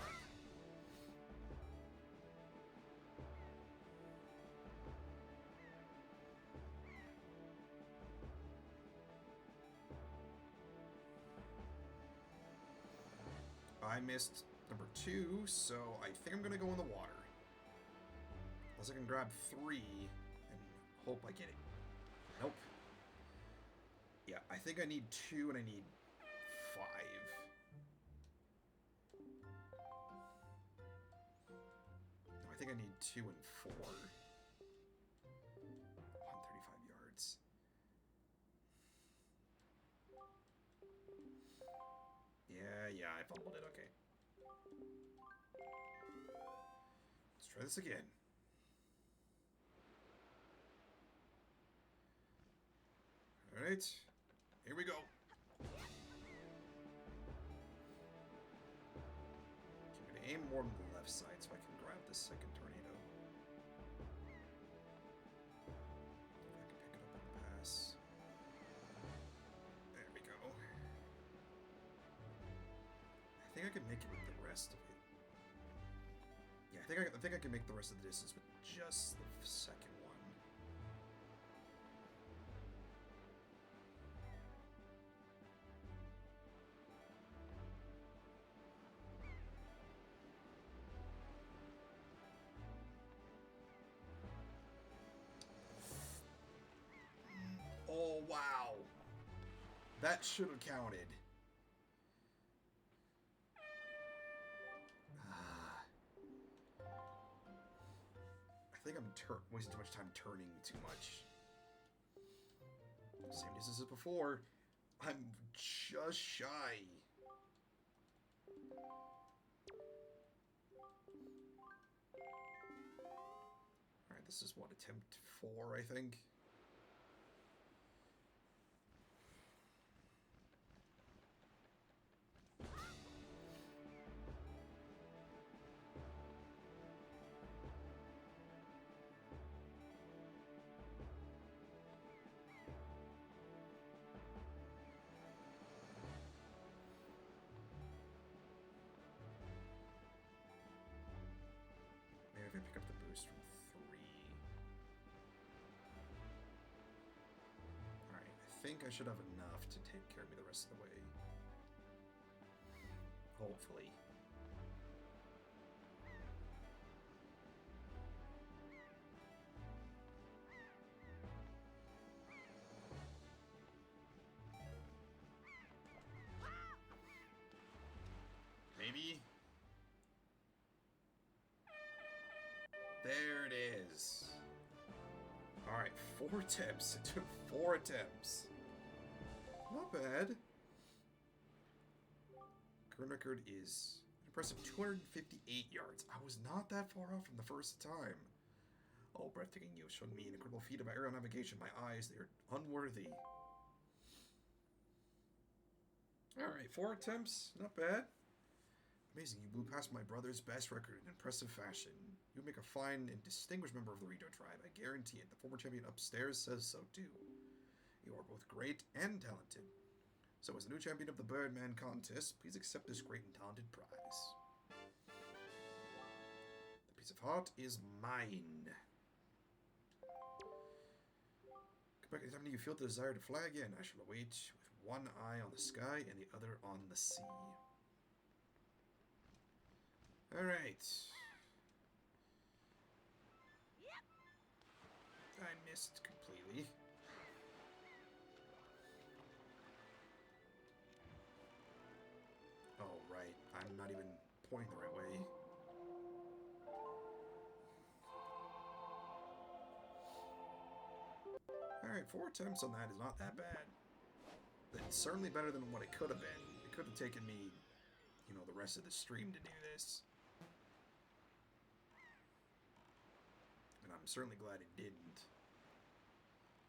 I missed number 2, so I think I'm gonna go in the water. Unless I can grab 3 and hope I get it. Nope. Yeah, I think I need 2 and I need 5. No, I think I need 2 and 4. 135 yards. Yeah, I fumbled it, okay. Let's try this again. Alright, here we go. Okay, I'm gonna aim more on the left side so I can grab this second tornado. If I can pick it up and pass. There we go. I think I can make it with the rest of it. Yeah, I think I can make the rest of the distance with just the second one. Oh, wow. That should have counted. I think I'm wasting too much time turning too much. Same distance as before. I'm just shy. Alright, this is what, attempt 4, I think? If I pick up the boost from 3. Alright, I think I should have enough to take care of me the rest of the way. Hopefully. Maybe? There it is. Alright, 4 attempts. It took 4 attempts. Not bad. Current record is an impressive 258 yards. I was not that far off from the first time. Oh, breathtaking, you have shown me an incredible feat of aerial navigation. My eyes, they are unworthy. Alright, 4 attempts. Not bad. Amazing, you blew past my brother's best record in impressive fashion. You make a fine and distinguished member of the Rito tribe, I guarantee it. The former champion upstairs says so too. You are both great and talented. So as the new champion of the Birdman contest, please accept this great and talented prize. The piece of heart is mine. Come back anytime you feel the desire to fly again. I shall await with one eye on the sky and the other on the sea. Alright. I missed completely. not even pointing the right way. Alright, 4 attempts on that is not that bad. It's certainly better than what it could have been. It could have taken me, you know, the rest of the stream to do this. And I'm certainly glad it didn't.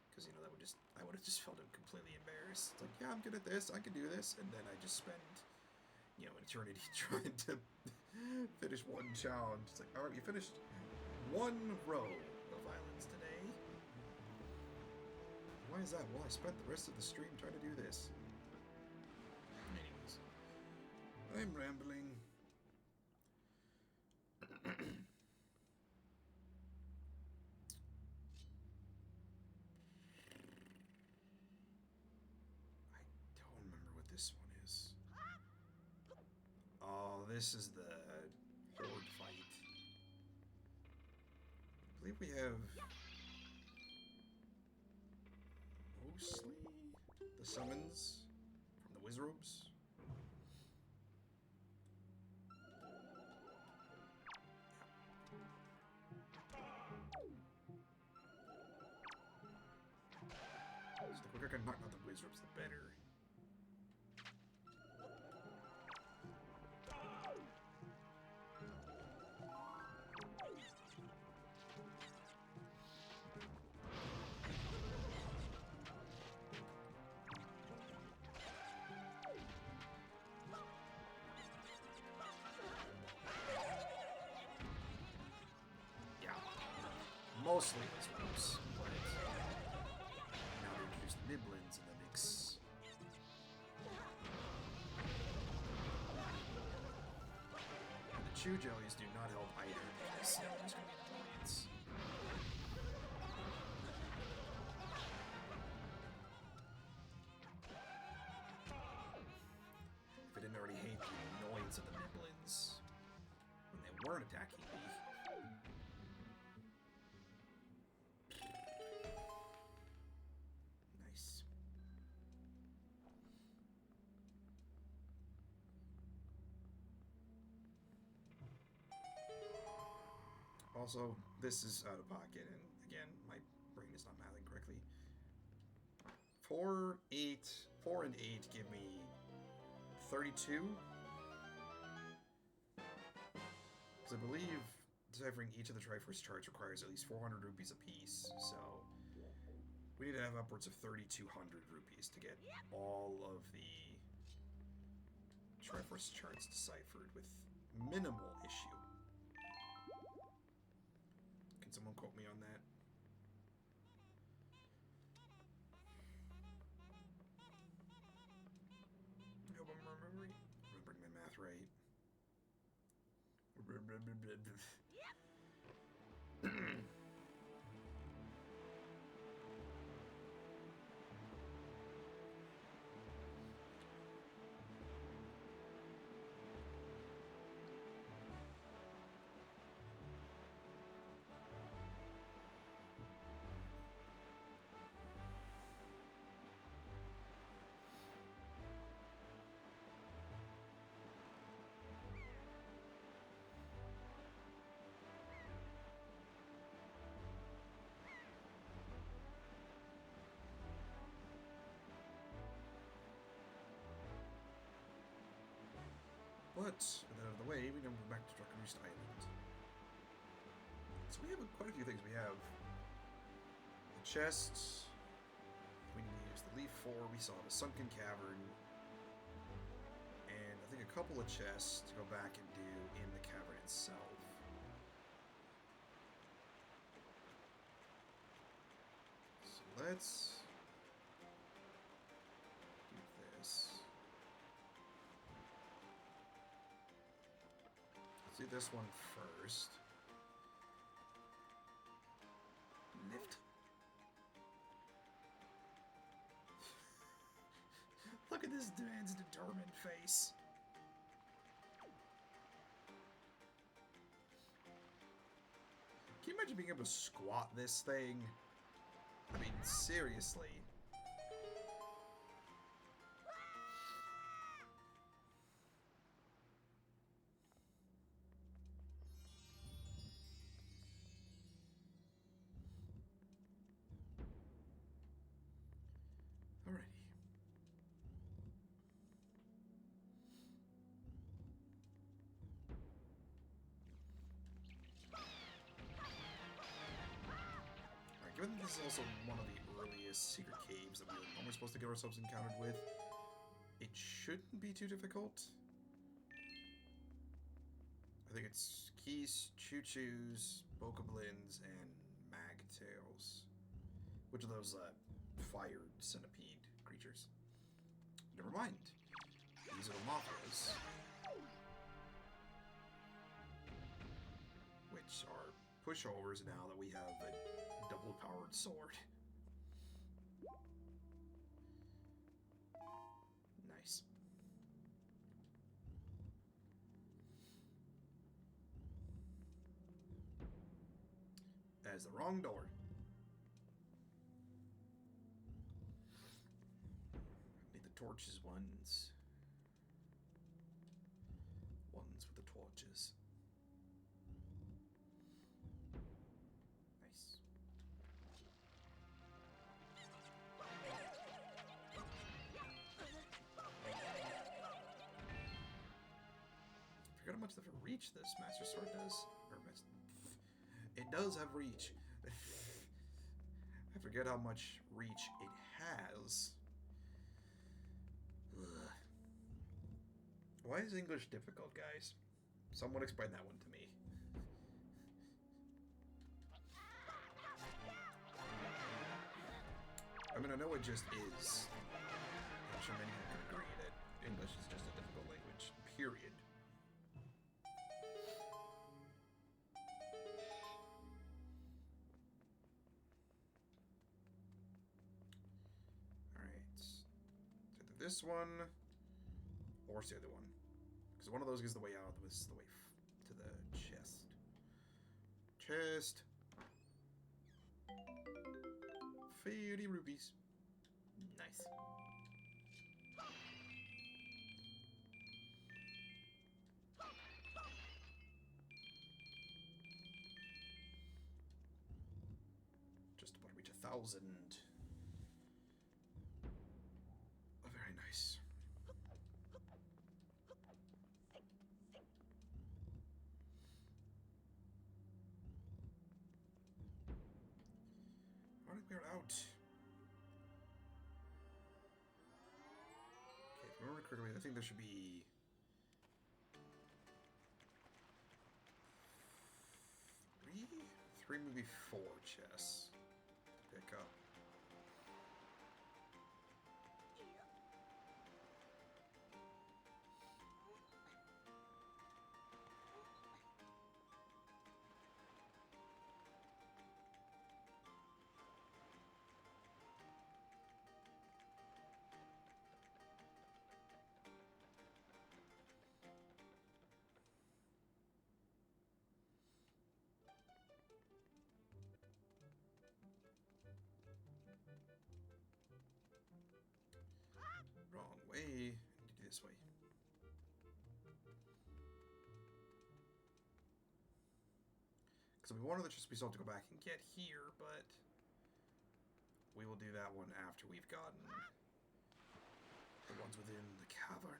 Because, you know, that would just, I would have just felt completely embarrassed. It's like, yeah, I'm good at this, I can do this. And then I just spend, you know, an eternity trying to finish one challenge. It's like, alright, you finished 1 row of islands today. Why is that? Well, I spent the rest of the stream trying to do this. Anyways, I'm rambling. I don't remember what this one is. Oh, this is the horde fight. I believe we have mostly the summons from the Wizrobes. So the quicker I can knock out the Wizrobes, the better. Mostly Wizrobes, but now they introduced Nibblins in the mix. And the Chew Jellies do not help either, because you know, there's going to be annoyance. If I didn't already hate the annoyance of the Nibblins when they weren't attacking me. Also, this is out of pocket, and again, my brain is not mathing correctly. 4 and 8 give me 32. Because I believe deciphering each of the Triforce charts requires at least 400 rupees apiece, so we need to have upwards of 3,200 rupees to get all of the Triforce charts deciphered with minimal issue. Can someone quote me on that? I hope I'm remembering my math right. But, with that out of the way, we now move back to Roost Island. So we have quite a few things. We have the chests. We need to use the leaf for. We saw the sunken cavern. And I think a couple of chests to go back and do in the cavern itself. So let's do this. Do this one first. Lift. Look at this man's determined face. Can you imagine being able to squat this thing? I mean, seriously. Alrighty. Alright, given that this is also one of the earliest secret caves that we were normally supposed to get ourselves encountered with, it shouldn't be too difficult. I think it's Keys, Choo-Choos, Bokoblins, and Magtails. Which of those, fire centipede creatures? Never mind. These are the Mothras. Which are pushovers now that we have a double-powered sword. Nice. That is the wrong door. Need the torches ones. Ones with the torches. Nice. I forgot how much of a reach this Master Sword does. It does have reach. I forget how much reach it has. Ugh. Why is English difficult, guys? Someone explain that one to me. I mean, I know it just is. I'm sure many can agree that English is just a difficult language, period. This one, or it's the other one. Because one of those gives the way out, this is the way to the chest. Chest. 50 rupees. Nice. Just about to reach 1,000. Nice. Alright, we're out. Okay, if I remember correctly, I think there should be... 3, maybe 4 chests to pick up. Wrong way. I need to do this way. Because we wanted to just we still have to go back and get here, but we will do that one after we've gotten the ones within the cavern.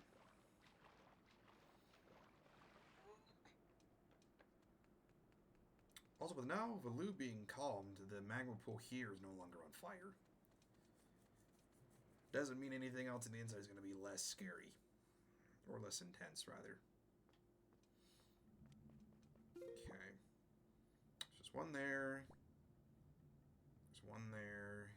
Also, with now Velu being calmed, the magma pool here is no longer on fire. Doesn't mean anything else in the inside is going to be less scary. Or less intense, rather. Okay. There's just one there. There's one there.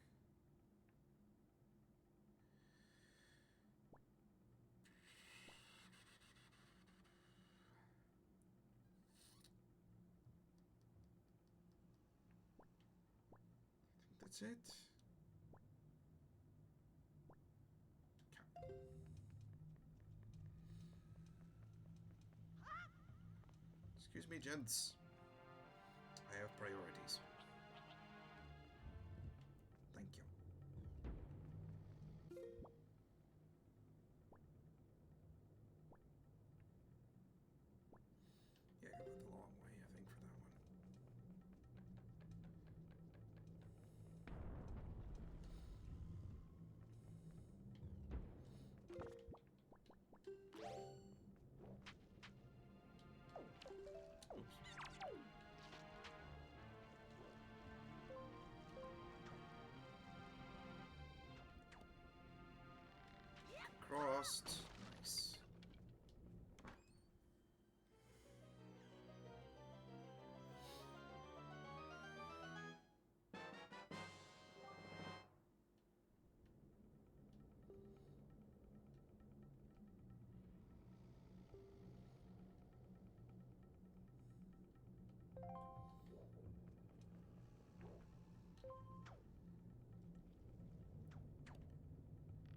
I think that's it. Excuse me, gents. I have priorities. Thank you. Yeah, I went the long way, I think, for that one. crossed. Nice.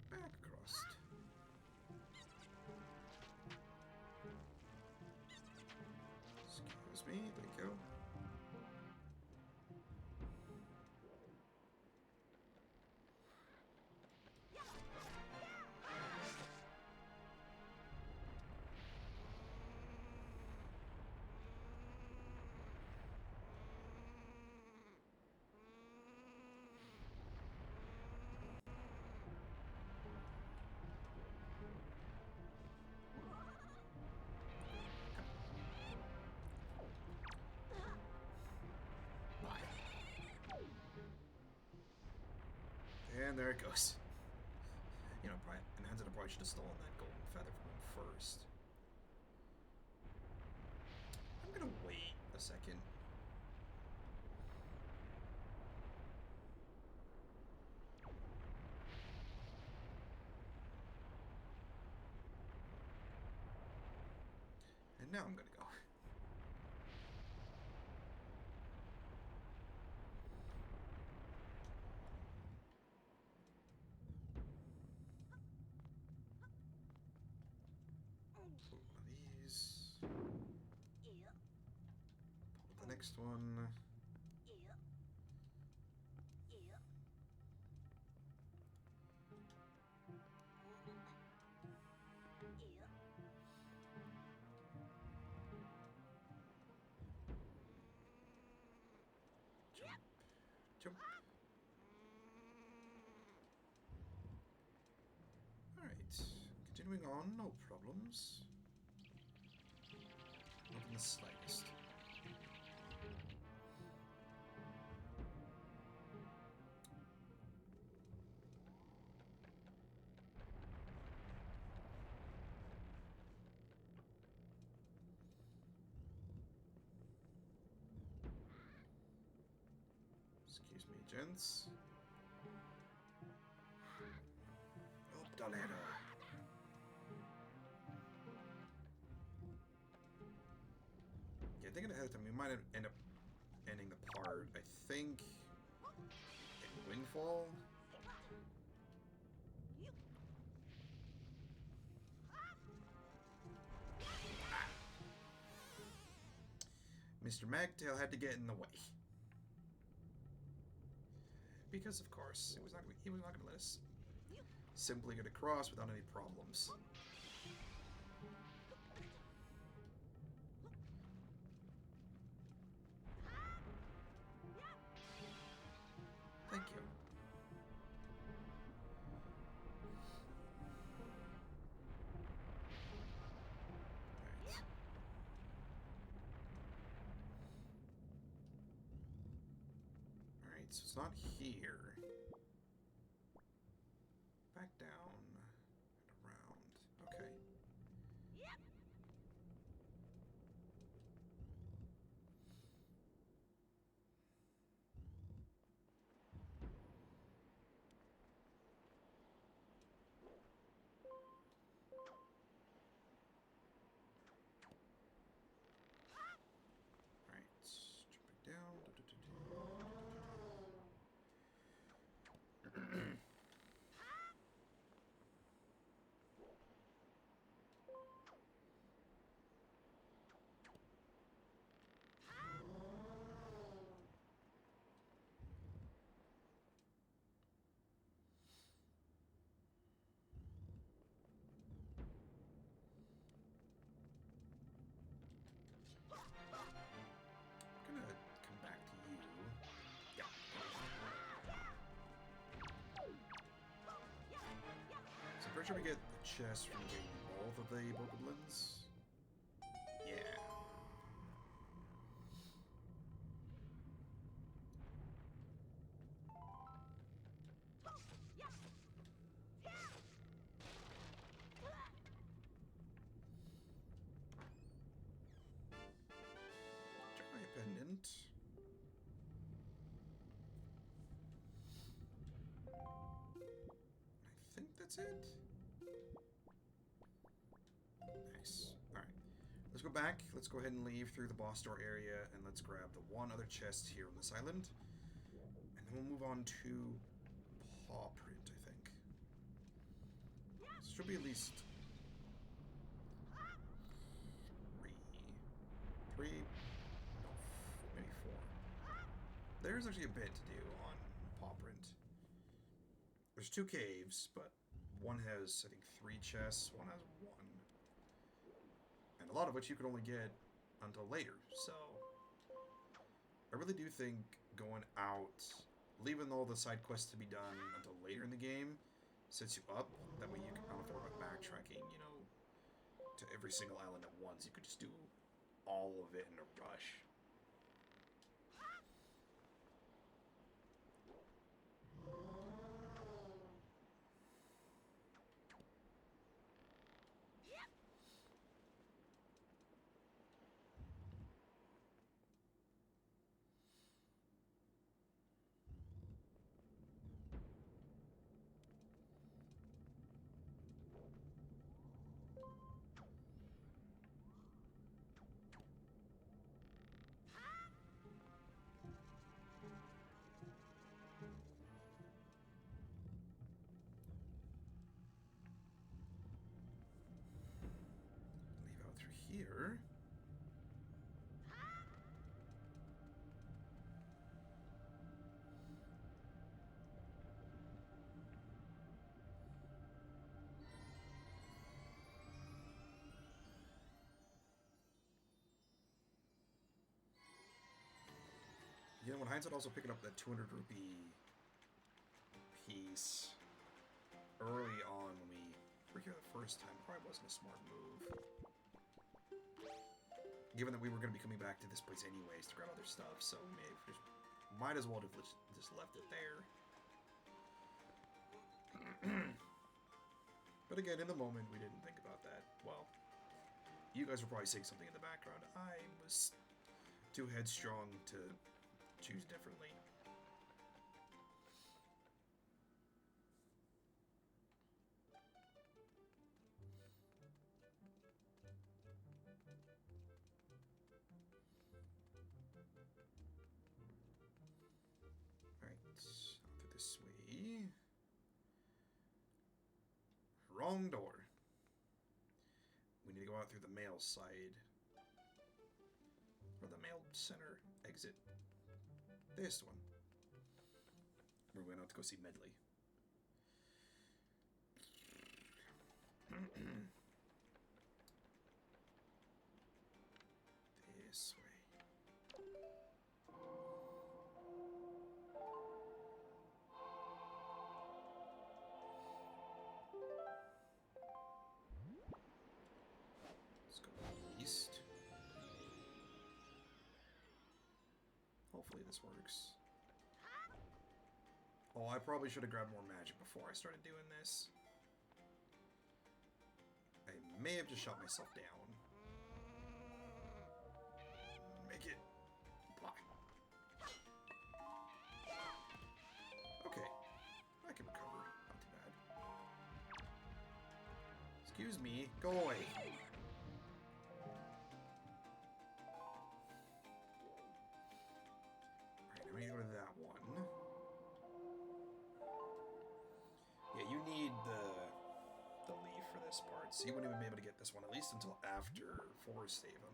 Back across. Excuse me, thank you. And there it goes. You know, probably, and Hansen probably should have stolen that golden feather from him first. I'm gonna wait a second. And now I'm gonna go. The next one. Jump. Jump. Alright. Continuing on, no problems. Not in the slightest. Excuse me, gents. Up the ladder. Yeah, thinking ahead of time, we might end up ending the part. I think in Windfall. Mr. Magtail had to get in the way. Because of course, he was not going to let us simply get across without any problems. Thank you. Right. Alright, so it's not here. Back down and around. Okay. Alright, jumping down. I'm gonna come back to you. Yeah. So I'm pretty sure we get the chest from getting both of the bokoblins. Yeah. that's it? Nice. Alright. Let's go back. Let's go ahead and leave through the boss door area, and let's grab the one other chest here on this island. And then we'll move on to Pawprint, I think. This should be at least... Three? No, maybe 4. There's actually a bit to do on Pawprint. There's 2 caves, but one has, I think, 3 chests, one has 1. And a lot of which you could only get until later, so... I really do think going out, leaving all the side quests to be done until later in the game, sets you up. That way you can, I don't have to worry about backtracking, you know, to every single island at once. You could just do all of it in a rush. Here. You know, in hindsight, also picking up that 200 rupee piece early on when we were here the first time probably wasn't a smart move. Given that we were going to be coming back to this place anyways to grab other stuff, so maybe just might as well have just left it there. But again, in the moment, we didn't think about that. Well, you guys were probably saying something in the background. I was too headstrong to choose differently. This way. Wrong door. We need to go out through the mail side. Or the mail center exit. This one. We're going out to go see Medley. This way. Hopefully this works. Oh, I probably should have grabbed more magic before I started doing this. I may have just shot myself down. Make it fly. Okay. I can recover. Not too bad. Excuse me. Go away. We need to go to that one. Yeah, you need the leaf for this part, so you wouldn't even be able to get this one, at least until after Forest Haven.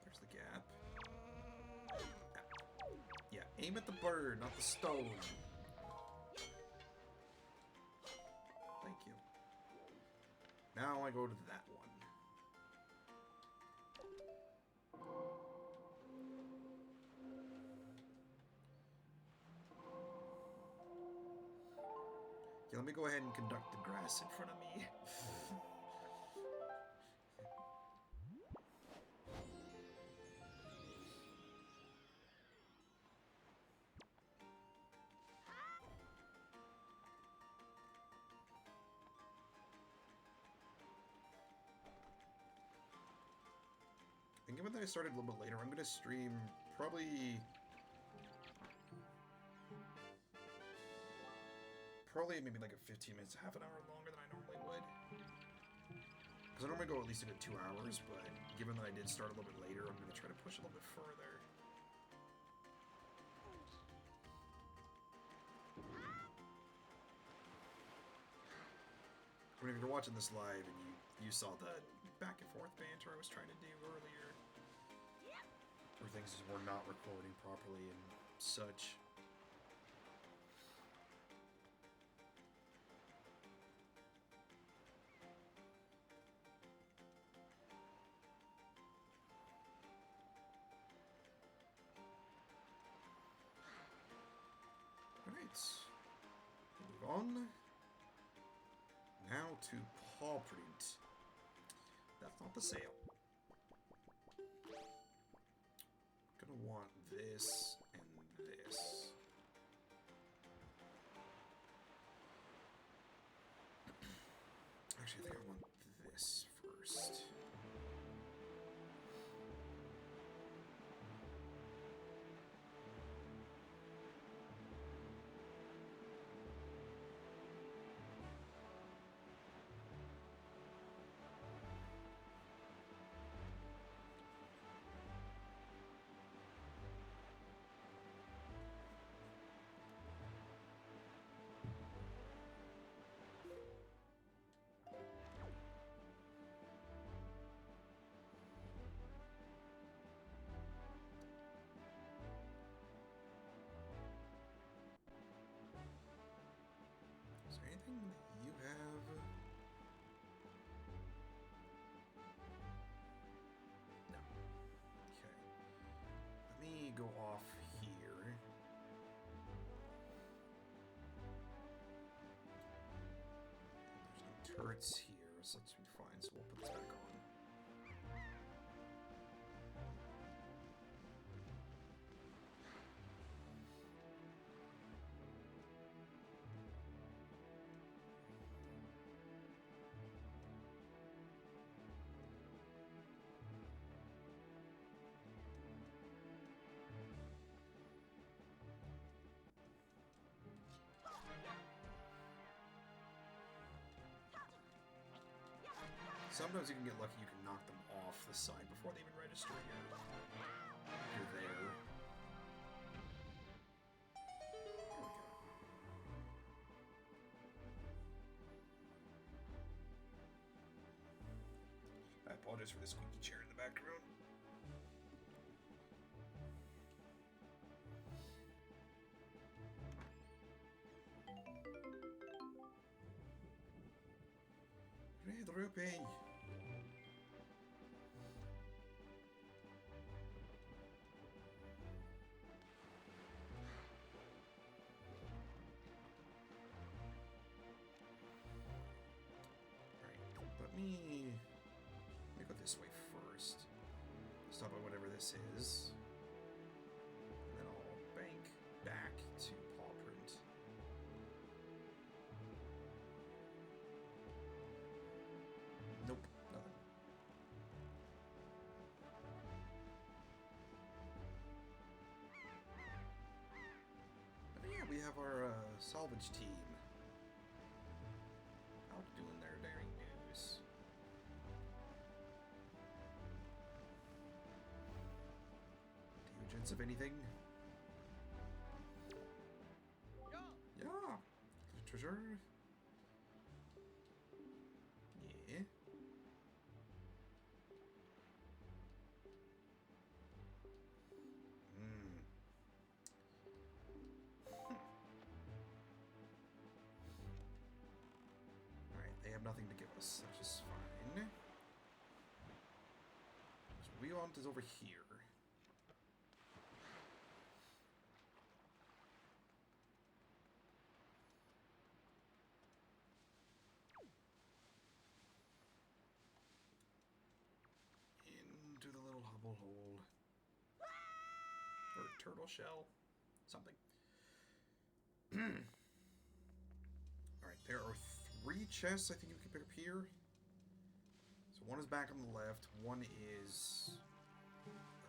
There's the gap. Yeah, aim at the bird, not the stone. Thank you. Now I go to that one. Yeah, let me go ahead and conduct the grass in front of me. And given that I started a little bit later, I'm going to stream probably maybe like a 15 minutes, half an hour longer than I normally would. Because I normally go at least a good 2 hours, but given that I did start a little bit later, I'm going to try to push a little bit further. I mean, if you're watching this live and you saw the back and forth banter I was trying to do earlier, where things just were not recording properly and such. Alright, move on. Now to Pawprint. That's not the sale. Gonna want this and this. Actually, I think I want this first. Is there anything that you have? No. Okay. Let me go off here. There's no turrets here, so that should be fine. So we'll put this back on. Sometimes you can get lucky, you can knock them off the side before they even register you're there. There we go. I apologize for the squeaky chair in the background. Red rupee. Let me go this way first. Stop at whatever this is. And then I'll bank back to Pawprint. Nope, nothing. Oh yeah, we have our salvage team out doing their daring news. Agents of anything? Yeah. Treasure. Yeah. Alright, they have nothing to give us, which is fine. So we want is over here. Into the little hubble hole. Or turtle shell. Something. Alright, there are 3 chests I think you can pick up here. So one is back on the left, one is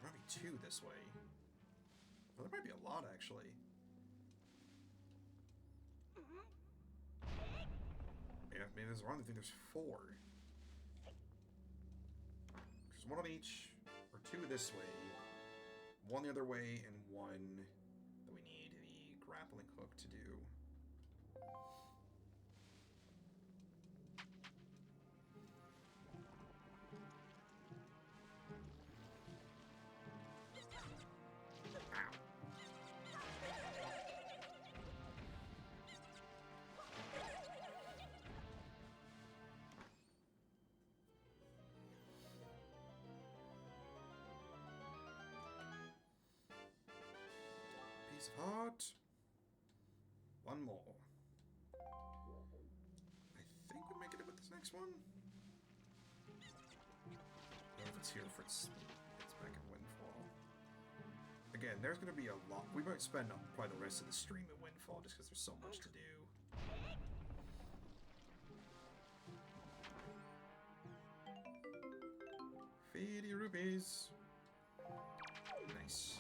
might be 2 this way. Well, there might be a lot, actually. Yeah, maybe there's wrong. I think there's 4. There's 1 on each, or 2 this way, 1 the other way, and 1 that we need the grappling hook to do. Piece of heart. 1 more. I think we make it with this next one. I don't know if it's here for it's back in Windfall. Again, there's going to be a lot. We might spend probably the rest of the stream at Windfall just because there's so much to do. $50 rupees. Nice.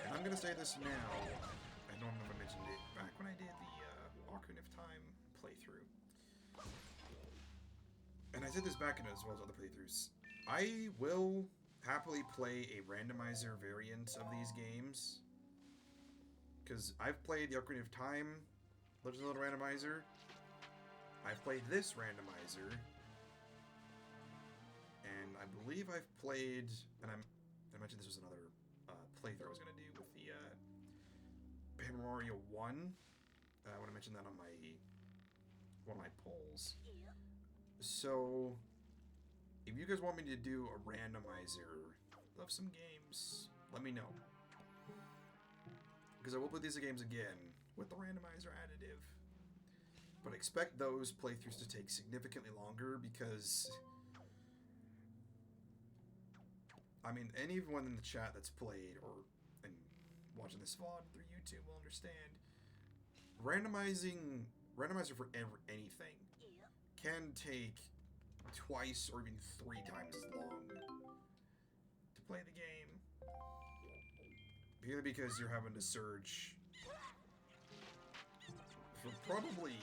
And I'm gonna say this now. I don't know if I mentioned it back when I did the Ocarina of Time playthrough. And I did this back in as well as other playthroughs. I will happily play a randomizer variant of these games. Because I've played the Ocarina of Time Legend of Zelda randomizer. I've played this randomizer. And I believe I've played, and I mentioned this was another playthrough I was going to do with the Paper Mario 1. I want to mention that on my one of my polls. So, if you guys want me to do a randomizer of some games, let me know. Because I will play these games again with the randomizer additive. But expect those playthroughs to take significantly longer because... I mean, anyone in the chat that's played or and watching this VOD through YouTube will understand. Randomizer for anything can take twice or even 3 times as long to play the game. Either because you're having to search for probably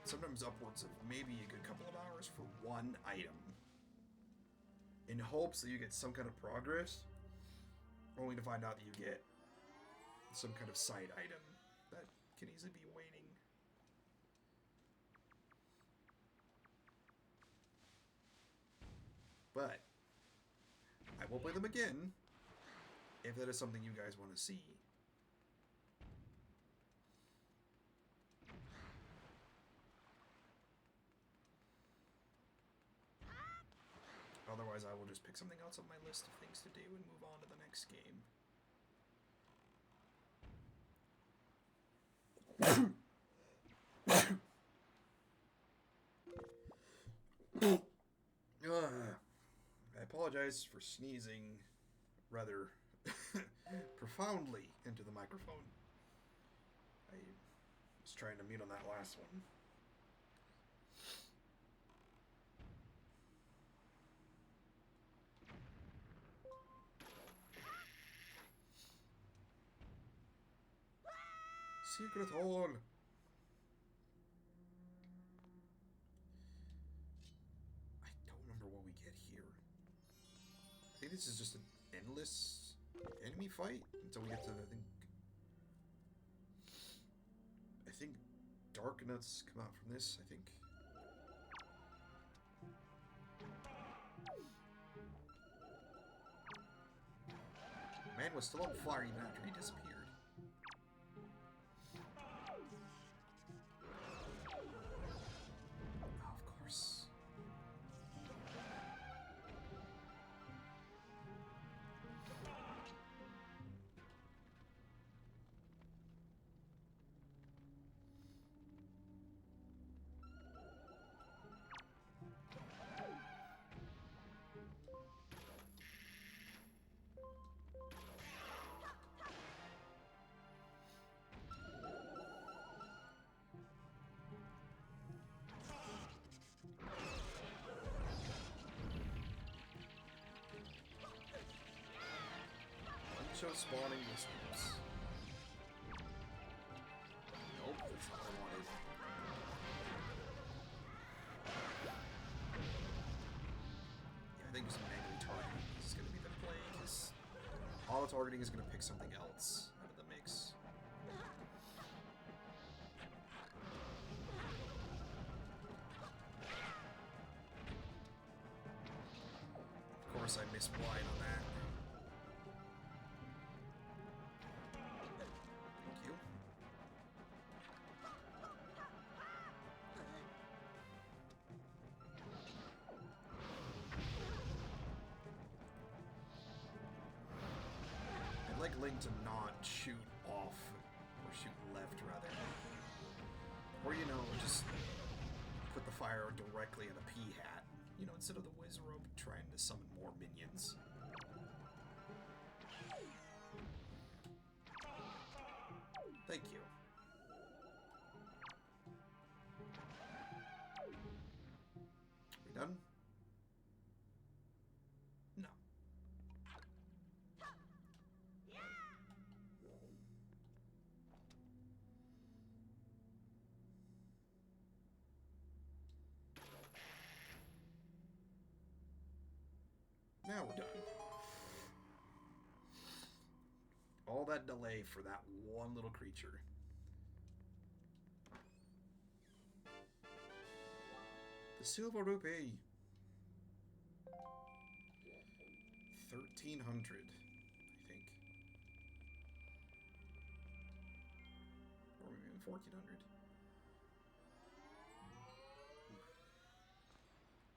sometimes upwards of maybe a good couple of hours for 1 item, in hopes that you get some kind of progress, only to find out that you get some kind of side item that can easily be waiting. But I will play them again if that is something you guys want to see. Otherwise, I will just pick something else on my list of things to do and move on to the next game. I apologize for sneezing rather profoundly into the microphone. I was trying to mute on that last one. Secret hole! I don't remember what we get here. I think this is just an endless enemy fight until we get to, I think dark nuts come out from this, I think. Man was still on fire even after he disappeared. Of course. show spawning listeners. Nope, that's not what I wanted. Yeah, I think just manually targeting is going to be the play, because auto-targeting is going to pick something else out of the mix. Of course, I missed blind on that. Thank you. I'd like Link to not shoot off, or shoot left, rather. Or, you know, just put the fire directly in a P-hat, you know, instead of the whiz rope trying to summon more minions. Thank you. We done? No. Now we're done. All that delay for that one little creature. The silver rupee. 1,300, I think. Or maybe even 1,400.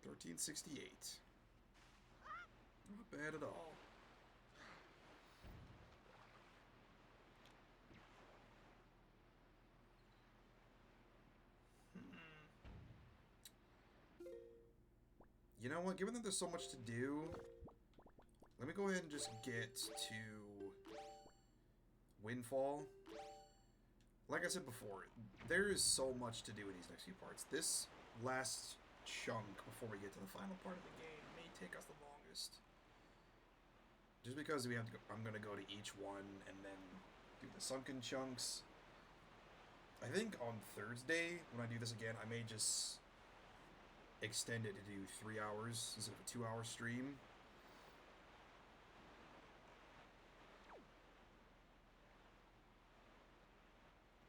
1,368. Not bad at all. You know what? Given that there's so much to do, let me go ahead and just get to Windfall. Like I said before, there is so much to do in these next few parts. This last chunk before we get to the final part of the game may take us the longest. Just because we have to go, I'm going to go to each one and then do the sunken chunks. I think on Thursday, when I do this again, I may just extend it to do 3 hours instead of a 2-hour stream.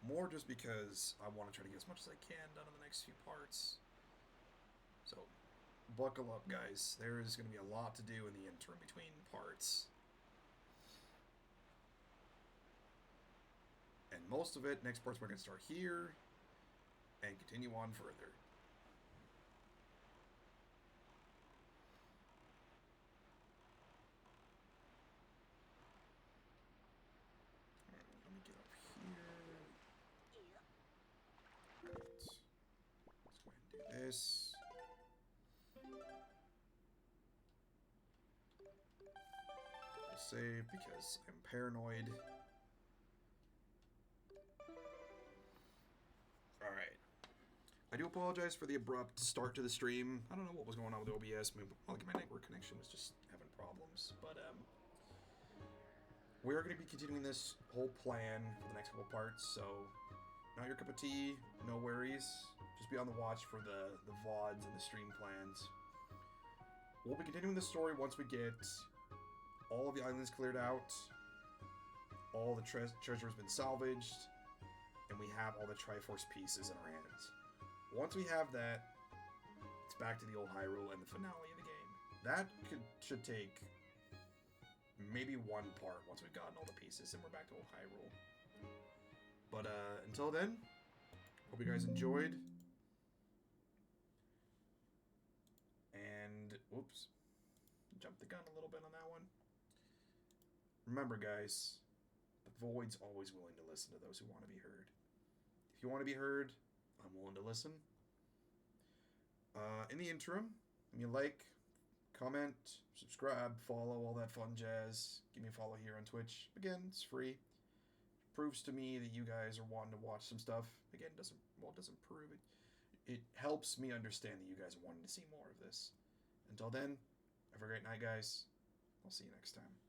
More just because I want to try to get as much as I can done in the next few parts. So, buckle up, guys. There is going to be a lot to do in the interim between parts. And most of it, next parts, we're going to start here and continue on further. This. I'll save because I'm paranoid. Alright. I do apologize for the abrupt start to the stream. I don't know what was going on with OBS. Maybe my network connection was just having problems. But we are going to be continuing this whole plan for the next couple parts, so not your cup of tea, no worries. Just be on the watch for the VODs and the stream plans. We'll be continuing the story once we get all of the islands cleared out, all the treasure has been salvaged, and we have all the Triforce pieces in our hands. Once we have that, it's back to the old Hyrule and the finale of the game. That should take maybe one part once we've gotten all the pieces and we're back to old Hyrule. But until then, hope you guys enjoyed. And, whoops, jumped the gun a little bit on that one. Remember, guys, the Void's always willing to listen to those who want to be heard. If you want to be heard, I'm willing to listen. In the interim, give me a like, comment, subscribe, follow, all that fun jazz. Give me a follow here on Twitch. Again, it's free. Proves to me that you guys are wanting to watch some stuff. Again, doesn't prove it. It helps me understand that you guys are wanting to see more of this. Until then, have a great night, guys. I'll see you next time.